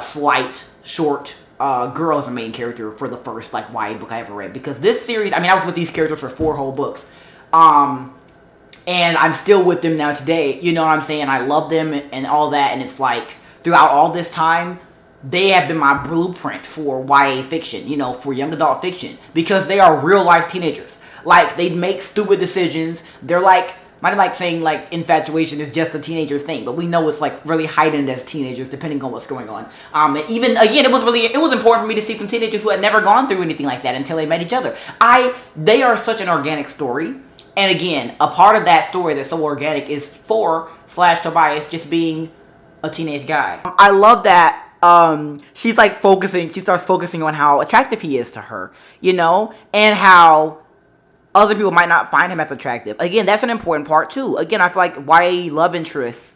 slight, short girl as a main character for the first, like, YA book I ever read. Because this series, I mean, I was with these characters for 4 whole books. And I'm still with them now today, you know what I'm saying? I love them and all that, and it's like, throughout all this time, they have been my blueprint for YA fiction, you know, for young adult fiction, because they are real life teenagers. Like, they make stupid decisions. They're like, might like saying like infatuation is just a teenager thing, but we know it's like really heightened as teenagers depending on what's going on. And even again, it was important for me to see some teenagers who had never gone through anything like that until they met each other. They are such an organic story, and again, a part of that story that's so organic is Tobias just being a teenage guy. I love that. She starts focusing on how attractive he is to her, you know, and how other people might not find him as attractive. Again, that's an important part too. Again, I feel like YA love interests,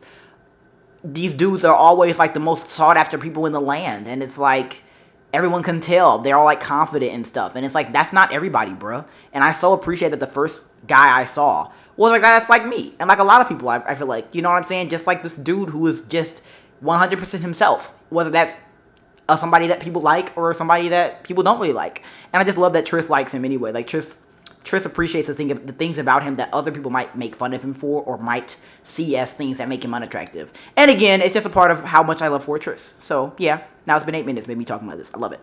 these dudes are always like the most sought after people in the land, and it's like everyone can tell they're all like confident and stuff, and it's like that's not everybody, bruh. And I so appreciate that the first guy I saw was a guy that's like me, and like a lot of people, I feel like, you know what I'm saying, just like this dude who is just 100% himself, whether that's somebody that people like or somebody that people don't really like. And I just love that Trish likes him anyway. Like, Trish appreciates the things about him that other people might make fun of him for or might see as things that make him unattractive. And again, it's just a part of how much I love Trish. So yeah, now it's been 8 minutes, me talking about this. I love it.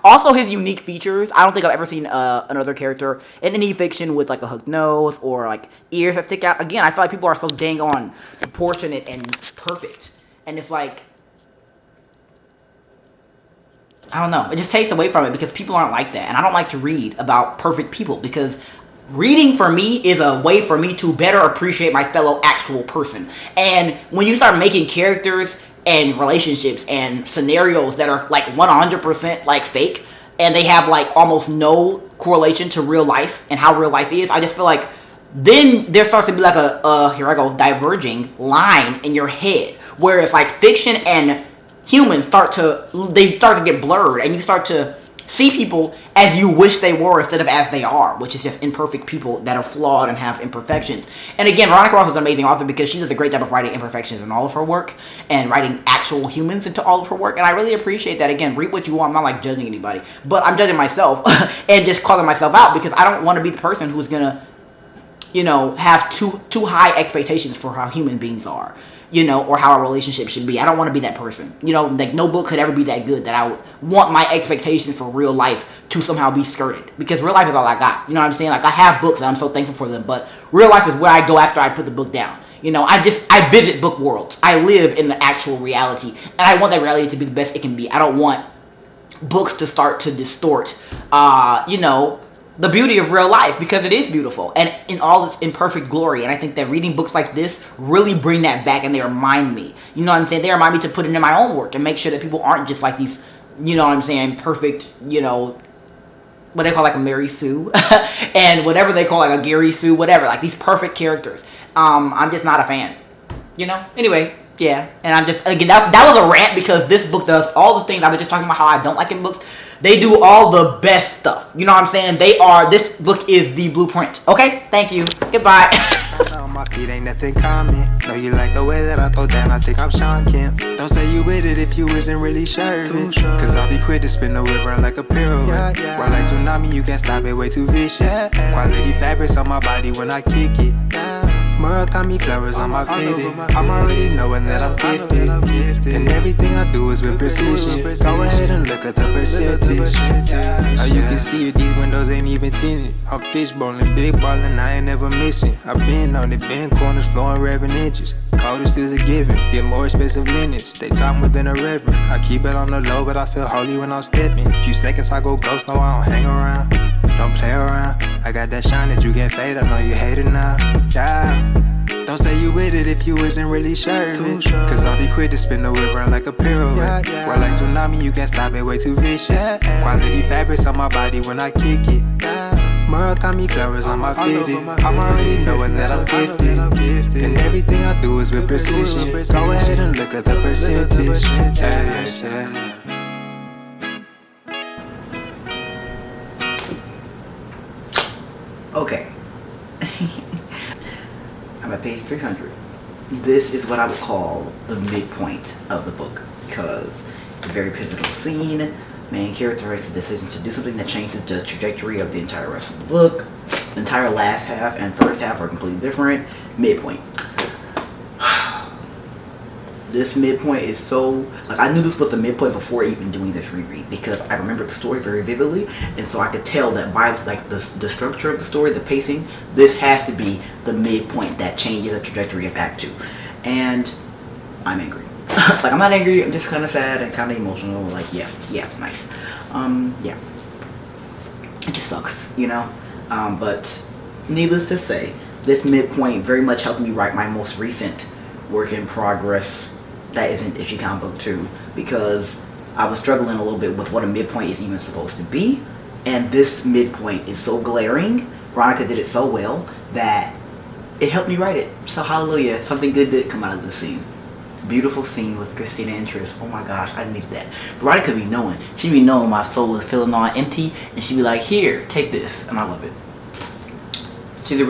Also, his unique features. I don't think I've ever seen another character in any fiction with like a hooked nose or like ears that stick out. Again, I feel like people are so dang on proportionate and perfect, and it's like, I don't know. It just takes away from it because people aren't like that. And I don't like to read about perfect people because reading for me is a way for me to better appreciate my fellow actual person. And when you start making characters and relationships and scenarios that are like 100% like fake and they have like almost no correlation to real life and how real life is, I just feel like then there starts to be like a diverging line in your head where it's like fiction and humans start to get blurred, and you start to see people as you wish they were instead of as they are, which is just imperfect people that are flawed and have imperfections. And again, Veronica Ross is an amazing author because she does a great job of writing imperfections in all of her work and writing actual humans into all of her work. And I really appreciate that. Again, read what you want. I'm not like judging anybody, but I'm judging myself and just calling myself out because I don't want to be the person who's gonna, you know, have too high expectations for how human beings are, you know, or how a relationship should be. I don't want to be that person. You know, like no book could ever be that good that I would want my expectations for real life to somehow be skirted. Because real life is all I got. You know what I'm saying? Like I have books and I'm so thankful for them, but real life is where I go after I put the book down. You know, I visit book worlds. I live in the actual reality, and I want that reality to be the best it can be. I don't want books to start to distort, you know, the beauty of real life, because it is beautiful and in all its imperfect glory. And I think that reading books like this really bring that back, and they remind me, you know what I'm saying, they remind me to put it in my own work and make sure that people aren't just like these, you know what I'm saying, perfect, you know, what they call like a Mary Sue and whatever they call like a Gary Sue, whatever, like these perfect characters. I'm just not a fan, you know. Anyway, yeah, and I'm just, again, that was a rant because this book does all the things I was just talking about how I don't like in books. They do all the best stuff. You know what I'm saying? This book is the blueprint. Okay? Thank you. Goodbye. On my feet ain't nothing common. Know you like the way that I throw down, I think I'm Sean Kemp. Don't say you with it if you isn't really sure of it. Cause I'll be quick to spin the whip around like a pirouette. While like tsunami, you can't stop it, way too vicious. Quality fabrics on my body when I kick it. Murakami flowers on my fitted. I'm already knowing that I'm gifted. And everything I do is with precision. Go ahead and look at the percentage. Now you can see it, these windows ain't even tinted. I'm fishbowling, big ballin', I ain't never missing. I've been on it, been corners, flowing 11 inches. Coldest is a given, get more expensive linens. They talk within a reverend. I keep it on the low, but I feel holy when I'm stepping. Few seconds I go ghost, no I don't hang around. Don't play around, I got that shine that you can't fade, I know you hate it now. Yeah. Don't say you with it if you isn't really sure of it. Cause I'll be quick to spin the whip around like a pirouette. While like tsunami, you can't stop it, way too vicious. Quality fabrics on my body when I kick it. Murakami flowers on my fitted. I'm already knowing that I'm gifted. And everything I do is with precision. Go ahead and look at the percentage. Yeah. Okay. I'm at page 300. This is what I would call the midpoint of the book, because it's a very pivotal scene. Main character makes the decision to do something that changes the trajectory of the entire rest of the book. The entire last half and first half are completely different. Midpoint. This midpoint is so, like, I knew this was the midpoint before even doing this reread, because I remember the story very vividly, and so I could tell that by like the structure of the story, the pacing, this has to be the midpoint that changes the trajectory of Act 2. And I'm angry. Like, I'm not angry, I'm just kind of sad and kind of emotional. Like, yeah, nice. Yeah. It just sucks, you know? But needless to say, this midpoint very much helped me write my most recent work in progress that isn't Ichikan Book 2, because I was struggling a little bit with what a midpoint is even supposed to be, and this midpoint is so glaring. Veronica did it so well that it helped me write it. So hallelujah, something good did come out of the scene. Beautiful scene with Christina and Tris. Oh my gosh, I needed that. Veronica be knowing. She be knowing my soul is feeling all empty, and she be like, here, take this, and I love it. She's a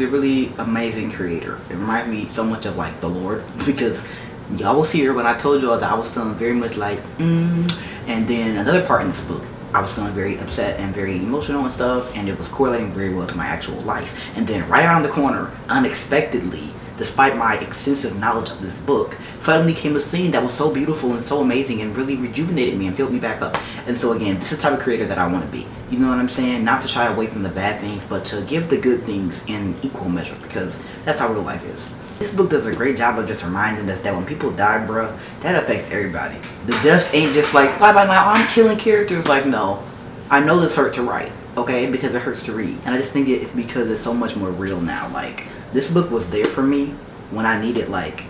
really amazing creator. It reminds me so much of like The Lord, because y'all was here when I told y'all that I was feeling very much like and then another part in this book I was feeling very upset and very emotional and stuff, and it was correlating very well to my actual life. And then right around the corner, unexpectedly, despite my extensive knowledge of this book, suddenly came a scene that was so beautiful and so amazing and really rejuvenated me and filled me back up. And so again, this is the type of creator that I want to be. You know what I'm saying? Not to shy away from the bad things, but to give the good things in equal measure, because that's how real life is. This book does a great job of just reminding us that when people die, bruh, that affects everybody. The deaths ain't just like, fly by night, I'm killing characters. Like, no. I know this hurt to write, okay? Because it hurts to read. And I just think it's because it's so much more real now. Like, this book was there for me when I needed, like,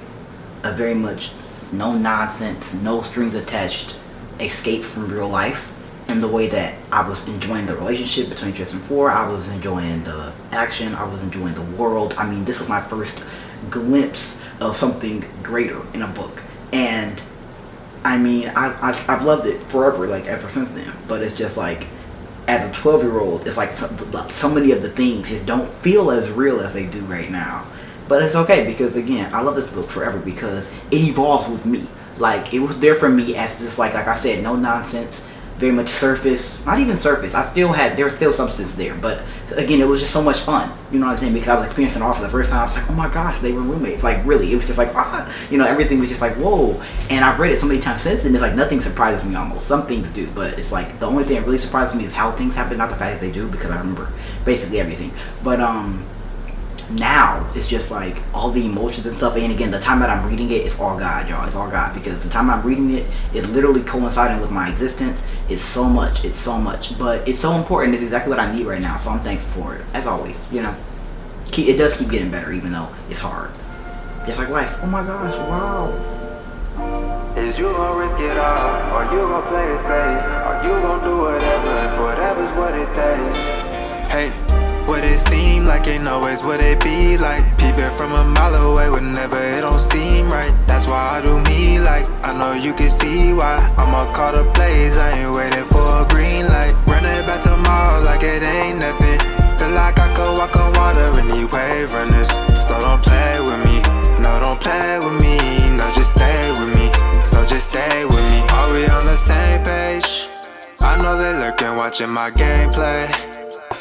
a very much no-nonsense, no strings attached escape from real life. In the way that I was enjoying the relationship between Tris and Four, I was enjoying the action, I was enjoying the world. I mean, this was my first glimpse of something greater in a book, and I mean, I've loved it forever, like ever since then. But it's just like, as a 12-year-old, it's like so many of the things just don't feel as real as they do right now. But it's okay, because again, I love this book forever because it evolves with me. Like, it was there for me as just like I said, no nonsense, very much surface, not even surface. There was still substance there, but again, it was just so much fun. You know what I'm saying? Because I was experiencing it all for the first time. I was like, oh my gosh, they were roommates. Like, really, it was just like, everything was just like, whoa. And I've read it so many times since then. It's like nothing surprises me almost. Some things do, but it's like the only thing that really surprises me is how things happen, not the fact that they do, because I remember basically everything. But now it's just like all the emotions and stuff, and again, the time that I'm reading it, it's all God, y'all. It's all God, because the time I'm reading it is literally coinciding with my existence. It's so much, but it's so important. It's exactly what I need right now, so I'm thankful for it, as always. You know, it does keep getting better, even though it's hard, just like life. Oh my gosh, wow. Is you gon' risk it all, or you gon' play it safe, or you gon' do whatever, if whatever's what it takes. Hey, would it seem like ain't always what it be like? Peeping from a mile away whenever it don't seem right. That's why I do me like, I know you can see why I'ma call the plays, I ain't waiting for a green light. Running back tomorrow like it ain't nothing. Feel like I could walk on water in these wave runners. So don't play with me, no don't play with me, no just stay with me, so just stay with me. Are we on the same page? I know they lurking watching my gameplay.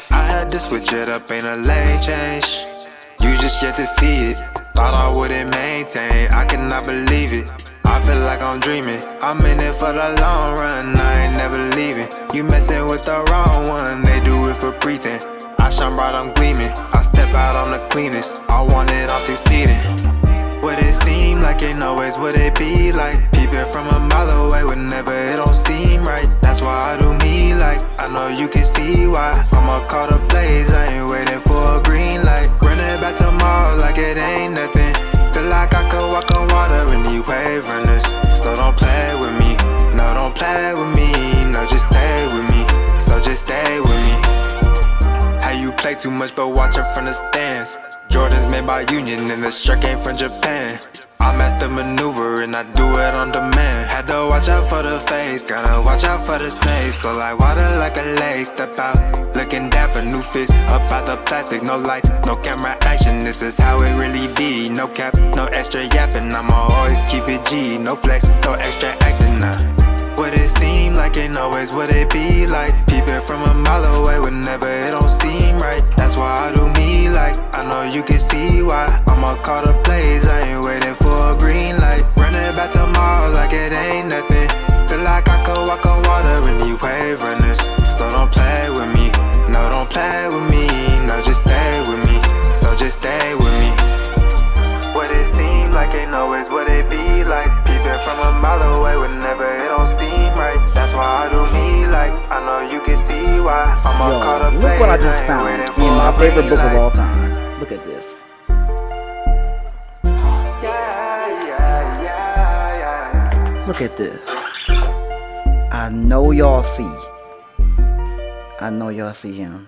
I had to switch it up, ain't a lane change. You just yet to see it, thought I wouldn't maintain. I cannot believe it, I feel like I'm dreaming. I'm in it for the long run, I ain't never leaving. You messing with the wrong one, they do it for pretend. I shine bright, I'm gleaming, I step out on the cleanest. I want it, I'm succeeding. Would it seem like ain't always what it be like? Peeping from a mile away whenever it don't seem right. That's why I do me like, I know you can see why I'ma call the plays, I ain't waiting for a green light. Running back tomorrow like it ain't nothing. Feel like I could walk on water in these wave runners. So don't play with me, no don't play with me, no just stay with me, so just stay with me. How you play too much but watching from the stands. Jordans made by Union and the shirt came from Japan. I master maneuver and I do it on demand. Had to watch out for the face, gotta watch out for the snakes. Flow like water like a lake, step out, looking dapper, new fist. Up out the plastic, no lights, no camera action. This is how it really be, no cap, no extra yapping. I'ma always keep it G, no flex, no extra acting now. Would it seem like ain't always what it be like? Peeping from a mile away whenever it don't seem right. That's why I do me like, I know you can see why I'ma call the plays, I ain't waiting for a green light. Running back tomorrow like it ain't nothing. Feel like I could walk on water in these wave runners. So don't play with me, no don't play with me, no just stay with me, so just stay with me. What it seem like ain't always what it be like. Peeping from a mile away whenever it don't seem right. That's why I do me like, I know you can see why I'ma call the Yo, plays, look what I just found in my favorite book of all time. Look at this. Look at this. I know y'all see. I know y'all see him.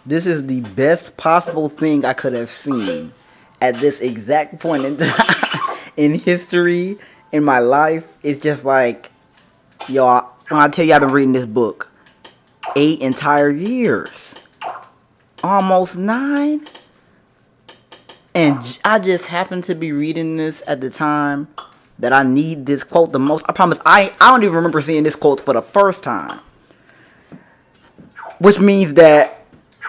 This is the best possible thing I could have seen at this exact point in time in history, in my life. It's just like, y'all, when I tell you I've been reading this book 8 entire years, almost 9, and I just happened to be reading this at the time that I need this quote the most. I promise, I don't even remember seeing this quote for the first time, which means that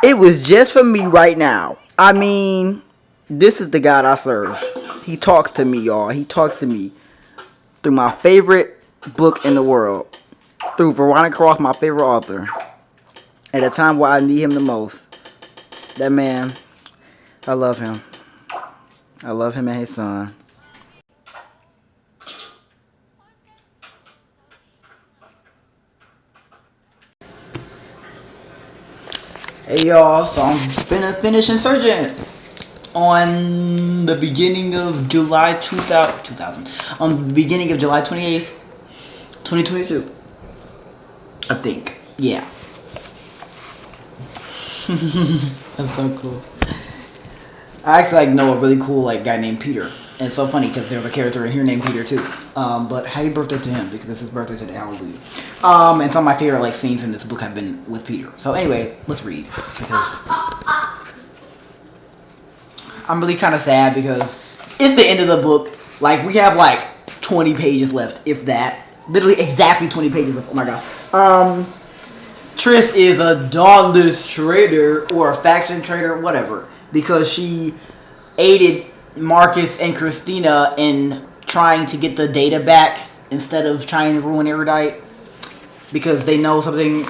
it was just for me right now. I mean, this is the God I serve. He talks to me, y'all. He talks to me through my favorite book in the world, through Veronica Ross, my favorite author, at a time where I need him the most. That man, I love him. I love him and his son. Hey y'all, so I'm finna finish Insurgent on the beginning of July 2000, on the beginning of July 28th, 2022. I think. Yeah. That's so cool. I actually know a really cool guy named Peter. And it's so funny because there's a character in here named Peter too. But happy birthday to him because it's his birthday today. Hallelujah. And some of my favorite like scenes in this book have been with Peter. So anyway, let's read because I'm really kind of sad because it's the end of the book. Like we have like 20 pages left, if that. Literally exactly 20 pages left. Oh my god. Triss is a dauntless traitor or a faction traitor, whatever, because she aided Marcus and Christina in trying to get the data back instead of trying to ruin Erudite because they know something.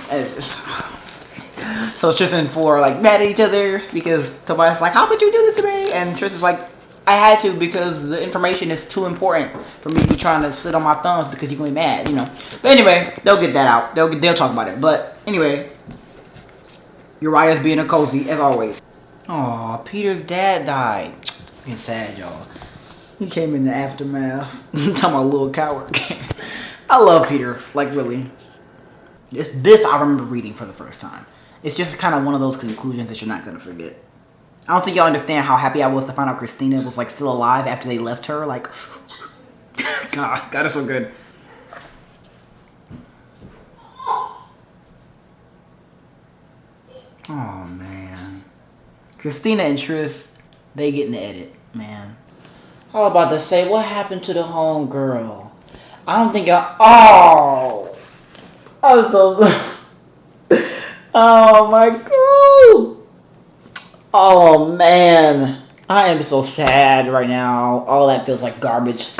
So Triss and Four are like mad at each other because Tobias is like, how could you do this to me? And Triss is like, I had to because the information is too important for me to be trying to sit on my thumbs because you're going to be mad, you know. But anyway, they'll get that out. They'll talk about it. But anyway, Uriah's being a cozy as always. Aw, Peter's dad died. Being sad, y'all. He came in the aftermath. Talking about a little coward. I love Peter. Like, really. This I remember reading for the first time. It's just kind of one of those conclusions that you're not going to forget. I don't think y'all understand how happy I was to find out Christina was like still alive after they left her. Like, God is so good. Oh man, Christina and Triss, they get in the edit, man. I was about to say, what happened to the home girl? I don't think oh, I'm so. Oh my god. Oh man, I am so sad right now. All that feels like garbage.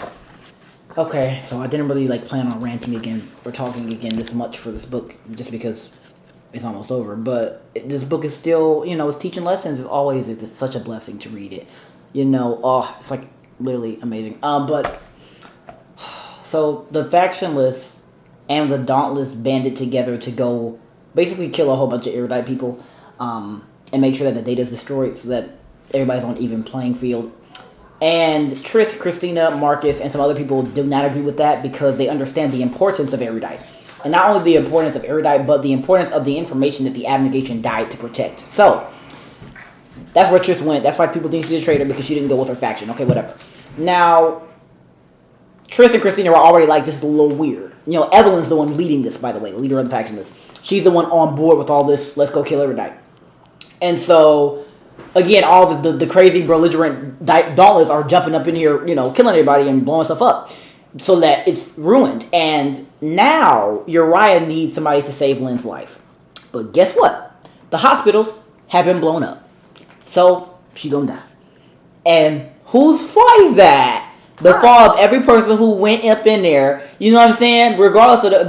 Okay, so I didn't really like plan on ranting again or talking again this much for this book just because it's almost over. But this book is still, you know, it's teaching lessons as always. It's such a blessing to read it. You know, it's like literally amazing. But so the factionless and the dauntless banded together to go basically kill a whole bunch of erudite people. And make sure that the data is destroyed so that everybody's on an even playing field. And Triss, Christina, Marcus, and some other people do not agree with that because they understand the importance of erudite. And not only the importance of erudite, but the importance of the information that the abnegation died to protect. So, that's where Triss went. That's why people think she's a traitor because she didn't go with her faction. Okay, whatever. Now, Triss and Christina were already like, this is a little weird. You know, Evelyn's the one leading this, by the way, the leader of the faction list. She's the one on board with all this, let's go kill erudite. And so, again, all the crazy belligerent dauntless are jumping up in here, you know, killing everybody and blowing stuff up so that it's ruined. And now Uriah needs somebody to save Lynn's life. But guess what? The hospitals have been blown up. So she's gonna die. And whose fault is that? The fault of every person who went up in there. You know what I'm saying? Regardless of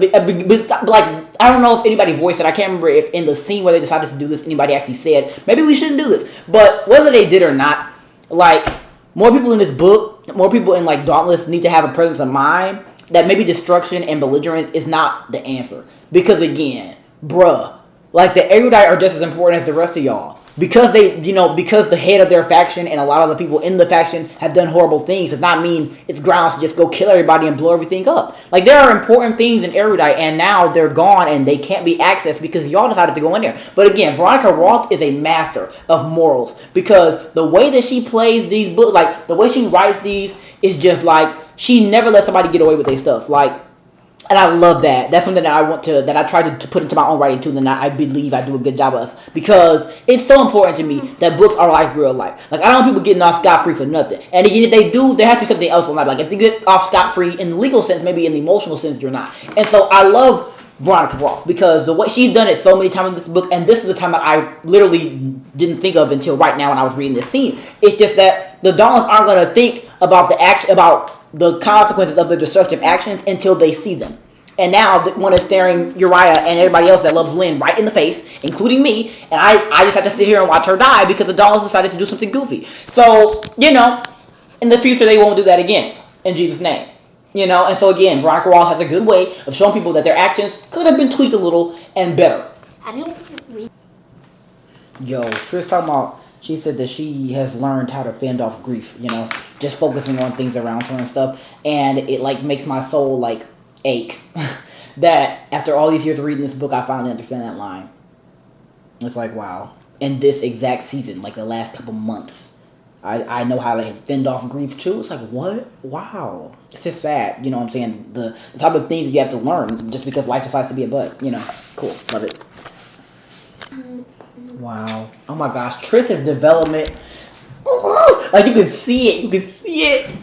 like, I don't know if anybody voiced it. I can't remember if in the scene where they decided to do this, anybody actually said, maybe we shouldn't do this. But whether they did or not, like, more people in this book, more people in, like, Dauntless need to have a presence of mind that maybe destruction and belligerence is not the answer. Because, again, like, the erudite are just as important as the rest of y'all. Because they, you know, because the head of their faction and a lot of the people in the faction have done horrible things does not mean it's grounds to just go kill everybody and blow everything up. Like, there are important things in erudite and now they're gone and they can't be accessed because y'all decided to go in there. But again, Veronica Roth is a master of morals because the way that she plays these books, like, the way she writes these is just like, she never lets somebody get away with their stuff. Like, and I love that. That's something that I try to put into my own writing too, and that I believe I do a good job of. Because it's so important to me that books are like real life. Like, I don't want people getting off scot-free for nothing. And again, if they do, there has to be something else in life. Like, if they get off scot-free in the legal sense, maybe in the emotional sense, you're not. And so I love Veronica Roth because the way she's done it so many times in this book, and this is the time that I literally didn't think of until right now when I was reading this scene. It's just that the Dawnless aren't going to think about the consequences of their destructive actions until they see them. And now one is staring Uriah and everybody else that loves Lynn right in the face, including me, and I just have to sit here and watch her die because the Dawnless decided to do something goofy. So, you know, in the future they won't do that again, in Jesus' name. You know, and so again, Veronica Roth has a good way of showing people that their actions could have been tweaked a little and better. Yo, Trish talking about, she said that she has learned how to fend off grief, you know, just focusing on things around her and stuff, and it, like, makes my soul, like, ache that after all these years of reading this book, I finally understand that line. It's like, wow. In this exact season, like the last couple months, I know how to fend off grief too. It's like, what? Wow. It's just sad. You know what I'm saying? The type of things that you have to learn just because life decides to be a butt. You know. Cool. Love it. Wow. Oh my gosh. Triss's development. Like you can see it. You can see it.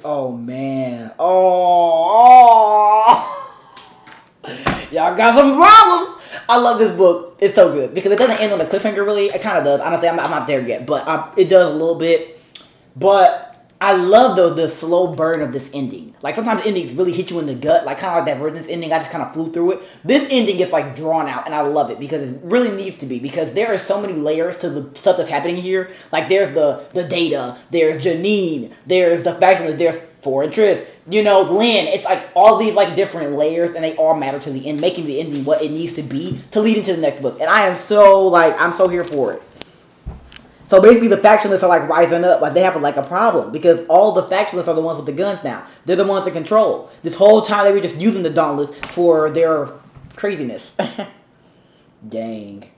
Oh man. Oh. Y'all got some problems. I love this book. It's so good because it doesn't end on a cliffhanger. Really, it kind of does. Honestly, I'm not there yet, but it does a little bit. But I love the slow burn of this ending. Like sometimes endings really hit you in the gut, like kind of like that Divergence ending. I just kind of flew through it. This ending gets like drawn out, and I love it because it really needs to be, because there are so many layers to the stuff that's happening here. Like there's the Data, there's Janine, there's the faction, there's Foreign Triss, you know, Lynn. It's like all these like different layers, and they all matter to the end, making the ending what it needs to be to lead into the next book. And I am so like, I'm so here for it. So basically the factionists are like rising up, like they have like a problem because all the factionists are the ones with the guns now. They're the ones in control. This whole time they were just using the Dauntless for their craziness. Dang.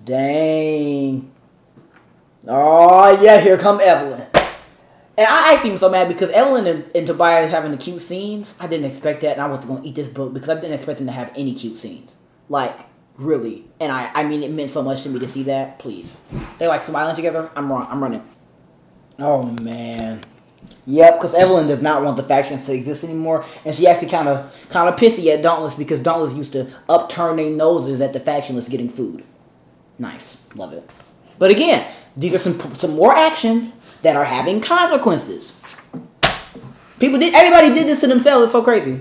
Dang. Oh yeah, here come Evelyn. And I actually am so mad because Evelyn and Tobias having the cute scenes. I didn't expect that, and I wasn't going to eat this book because I didn't expect them to have any cute scenes. Like, really. And I mean, it meant so much to me to see that. Please. They're like smiling together. I'm running. Oh, man. Yep, because Evelyn does not want the factions to exist anymore. And she actually kind of pissy at Dauntless because Dauntless used to upturn their noses at the factionists getting food. Nice. Love it. But again, these are some more actions that are having consequences. Everybody did this to themselves. It's so crazy.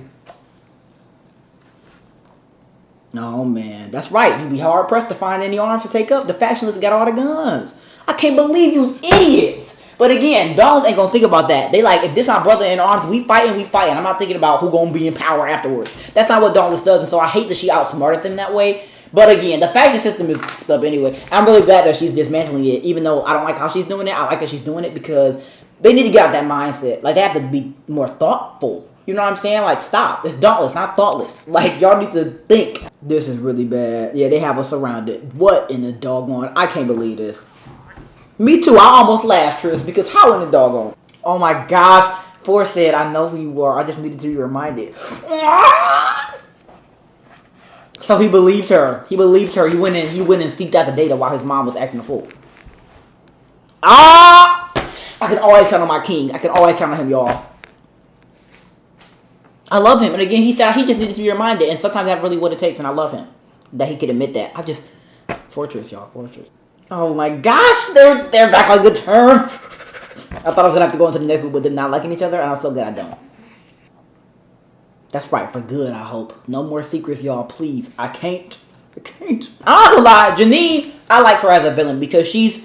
Oh man, that's right. You'd be hard pressed to find any arms to take up. The factionists got all the guns. I can't believe you idiots. But again, dogs ain't gonna think about that. They like, if this my brother in arms, we fighting. I'm not thinking about who gonna be in power afterwards. That's not what Dauntless does, and so I hate that she outsmarted them that way. But again, the faction system is up anyway. I'm really glad that she's dismantling it, even though I don't like how she's doing it. I like that she's doing it because they need to get out that mindset. Like, they have to be more thoughtful. You know what I'm saying? Like, stop. It's Dauntless, not thoughtless. Like, y'all need to think. This is really bad. Yeah, they have us surrounded. What in the doggone? I can't believe this. Me too. I almost laughed, Triss, because how in the doggone? Oh my gosh. Forrest said, I know who you are. I just needed to be reminded. So he believed her. He went and seeked out the data while his mom was acting a fool. I can always count on my king. I can always count on him, y'all. I love him. And again, he said he just needed to be reminded. And sometimes that's really what it takes. And I love him. That he could admit that. Fortress, y'all. Fortress. Oh my gosh. They're back on good terms. I thought I was going to have to go into the next book with them not liking each other. And I'm so glad I don't. That's right, for good, I hope. No more secrets, y'all, please. I can't. I'm not gonna lie, Janine, I like her as a villain because she's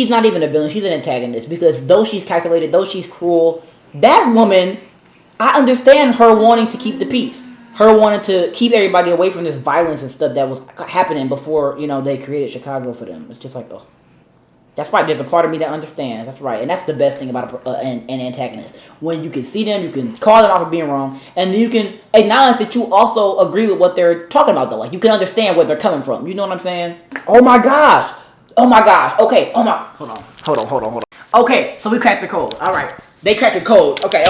not even a villain, she's an antagonist. Because though she's calculated, though she's cruel, that woman, I understand her wanting to keep the peace. Her wanting to keep everybody away from this violence and stuff that was happening before, they created Chicago for them. It's just like, oh. That's right, there's a part of me that understands. That's right, and that's the best thing about an antagonist. When you can see them, you can call them out for being wrong, and then you can acknowledge that you also agree with what they're talking about, though. Like, you can understand where they're coming from. You know what I'm saying? Oh my gosh. Okay, Hold on. Okay, so we cracked the code. All right, they cracked the code. Okay.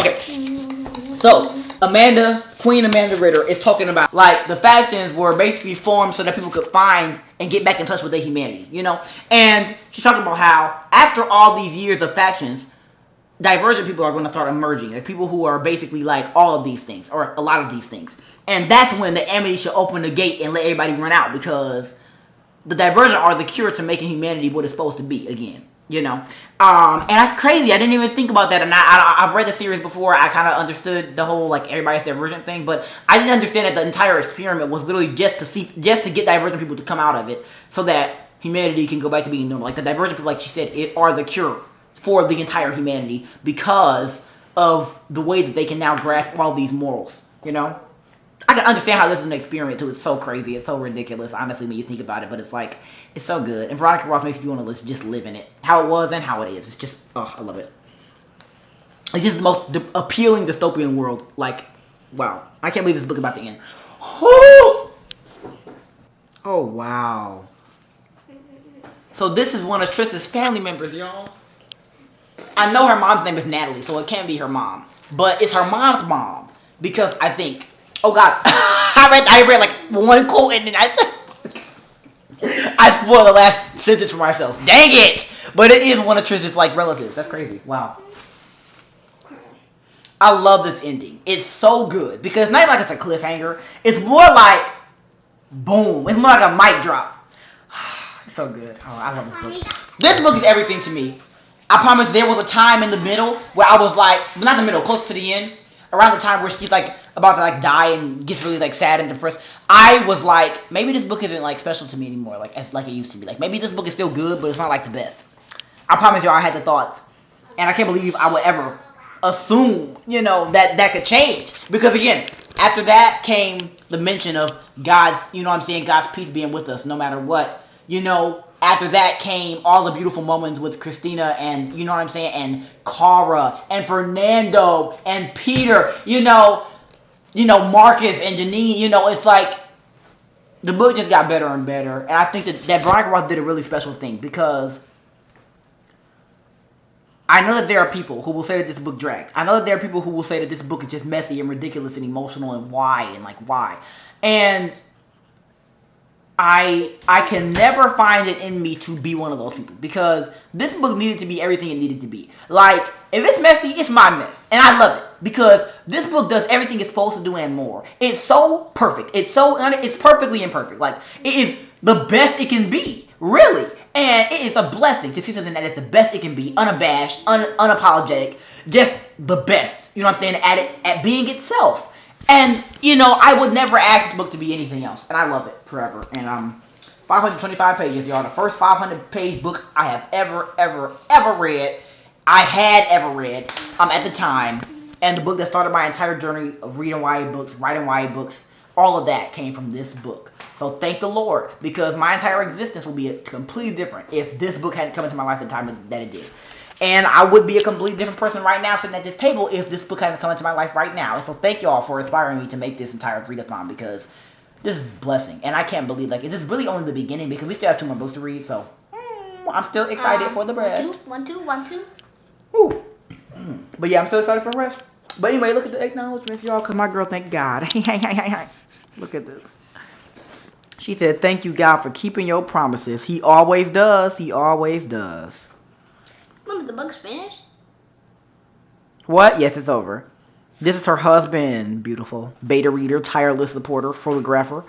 So, Queen Amanda Ritter is talking about, like, the factions were basically formed so that people could find and get back in touch with their humanity, And she's talking about how, after all these years of factions, divergent people are going to start emerging. Like, people who are basically like all of these things, or a lot of these things. And that's when the Amity should open the gate and let everybody run out, because the divergent are the cure to making humanity what it's supposed to be again. And that's crazy. I didn't even think about that. And I've read the series before. I kind of understood the whole, like, everybody's divergent thing. But I didn't understand that the entire experiment was literally just to get divergent people to come out of it so that humanity can go back to being normal. Like, the divergent people, like she said, are the cure for the entire humanity because of the way that they can now grasp all these morals, I can understand how this is an experiment too. It's so crazy. It's so ridiculous, honestly, when you think about it. But it's like, it's so good. And Veronica Ross makes you want to just live in it. How it was and how it is. It's just, I love it. It's just the most appealing dystopian world. Like, wow. I can't believe this book is about to end. Oh, wow. So this is one of Triss's family members, y'all. I know her mom's name is Natalie, so it can't be her mom. But it's her mom's mom. Because I think, oh God, I read like one quote and then I spoiled the last sentence for myself. Dang it! But it is one of Triss's like relatives. That's crazy. Wow. I love this ending. It's so good. Because it's not like it's a cliffhanger. It's more like, boom. It's more like a mic drop. It's so good. Oh, I love this book. This book is everything to me. I promise there was a time in the middle where I was like, well, not the middle, close to the end, around the time where she's like about to like die and gets really like sad and depressed. I was like, maybe this book isn't like special to me anymore, like as like it used to be. Like maybe this book is still good, but it's not like the best. I promise y'all, I had the thoughts, and I can't believe I would ever assume, you know, that could change. Because again, after that came the mention of God's, you know what I'm saying, God's peace being with us no matter what. You know, after that came all the beautiful moments with Christina and, you know what I'm saying, and Cara and Fernando and Peter, you know, Marcus and Janine, you know, it's like the book just got better and better. And I think that Veronica Roth did a really special thing because I know that there are people who will say that this book dragged. I know that there are people who will say that this book is just messy and ridiculous and emotional and why. And I can never find it in me to be one of those people because this book needed to be everything it needed to be. Like, if it's messy, it's my mess. And I love it because this book does everything it's supposed to do and more. It's so perfect. It's perfectly imperfect. Like, it is the best it can be. Really. And it is a blessing to see something that is the best it can be, unabashed, unapologetic, just the best. You know what I'm saying? At being itself. And, you know, I would never ask this book to be anything else. And I love it forever. And 525 pages, y'all. The first 500-page book I have ever read. I had ever read at the time. And the book that started my entire journey of reading YA books, writing YA books, all of that came from this book. So thank the Lord, because my entire existence will be completely different if this book hadn't come into my life at the time that it did. And I would be a completely different person right now sitting at this table if this book hadn't come into my life right now. And so thank y'all for inspiring me to make this entire readathon because this is a blessing. And I can't believe, like, this is really only the beginning because we still have 2 more books to read. So I'm still excited for the rest. One, two. Ooh. But yeah, I'm still excited for the rest. But anyway, look at the acknowledgments, y'all, because my girl, thank God. Look at this. She said, thank you, God, for keeping your promises. He always does. He always does. Mom, the book's finished? What? Yes, it's over. This is her husband, beautiful. Beta reader, tireless supporter, photographer,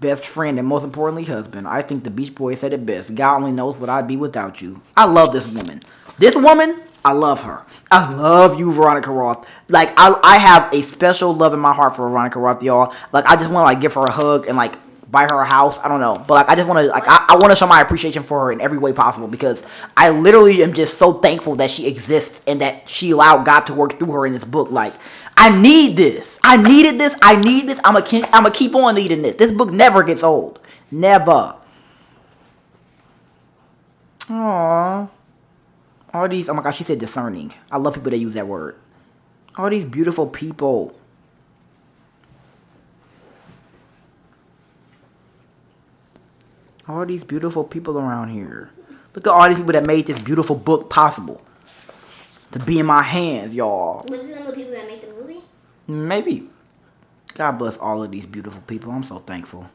best friend, and most importantly, husband. I think the Beach Boys said it best. God only knows what I'd be without you. I love this woman. This woman, I love her. I love you, Veronica Roth. Like, I have a special love in my heart for Veronica Roth, y'all. Like, I just want to, like, give her a hug and, like, buy her a house. I don't know. But, like, I just want to, like, I want to show my appreciation for her in every way possible because I literally am just so thankful that she exists and that she allowed God to work through her in this book. Like, I need this. I needed this. I need this. I'm gonna keep on needing this. This book never gets old. Never. Aww. All these, oh my gosh, she said discerning. I love people that use that word. All these beautiful people. All these beautiful people around here. Look at all these people that made this beautiful book possible. To be in my hands, y'all. Was it some of the people that made the movie? Maybe. God bless all of these beautiful people. I'm so thankful.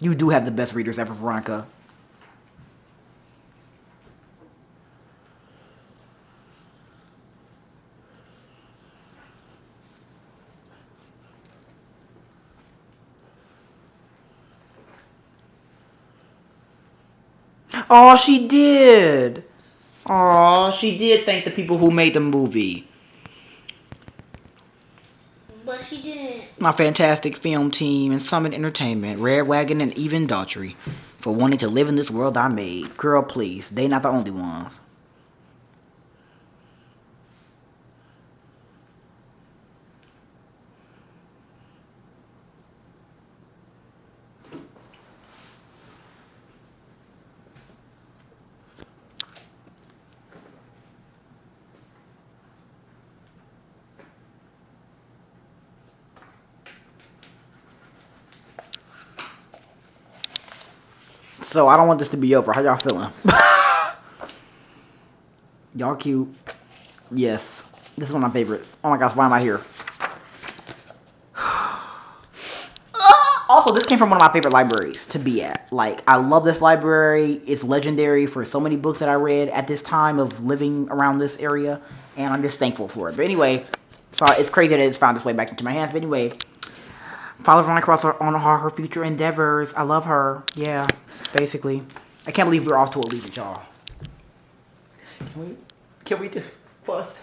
You do have the best readers ever, Veronica. Oh, she did. Oh, she did thank the people who made the movie. But she didn't. My fantastic film team and Summit Entertainment, Red Wagon, and even Daughtry for wanting to live in this world I made. Girl, please. They not the only ones. So I don't want this to be over. How y'all feeling? Y'all cute. Yes. This is one of my favorites. Oh my gosh, why am I here? Also, this came from one of my favorite libraries to be at. Like, I love this library. It's legendary for so many books that I read at this time of living around this area. And I'm just thankful for it. But anyway, sorry, it's crazy that it's found its way back into my hands. But anyway, follow Veronica Cross on her future endeavors. I love her. Yeah, basically. I can't believe we're off to a lead with y'all. Can we just pause?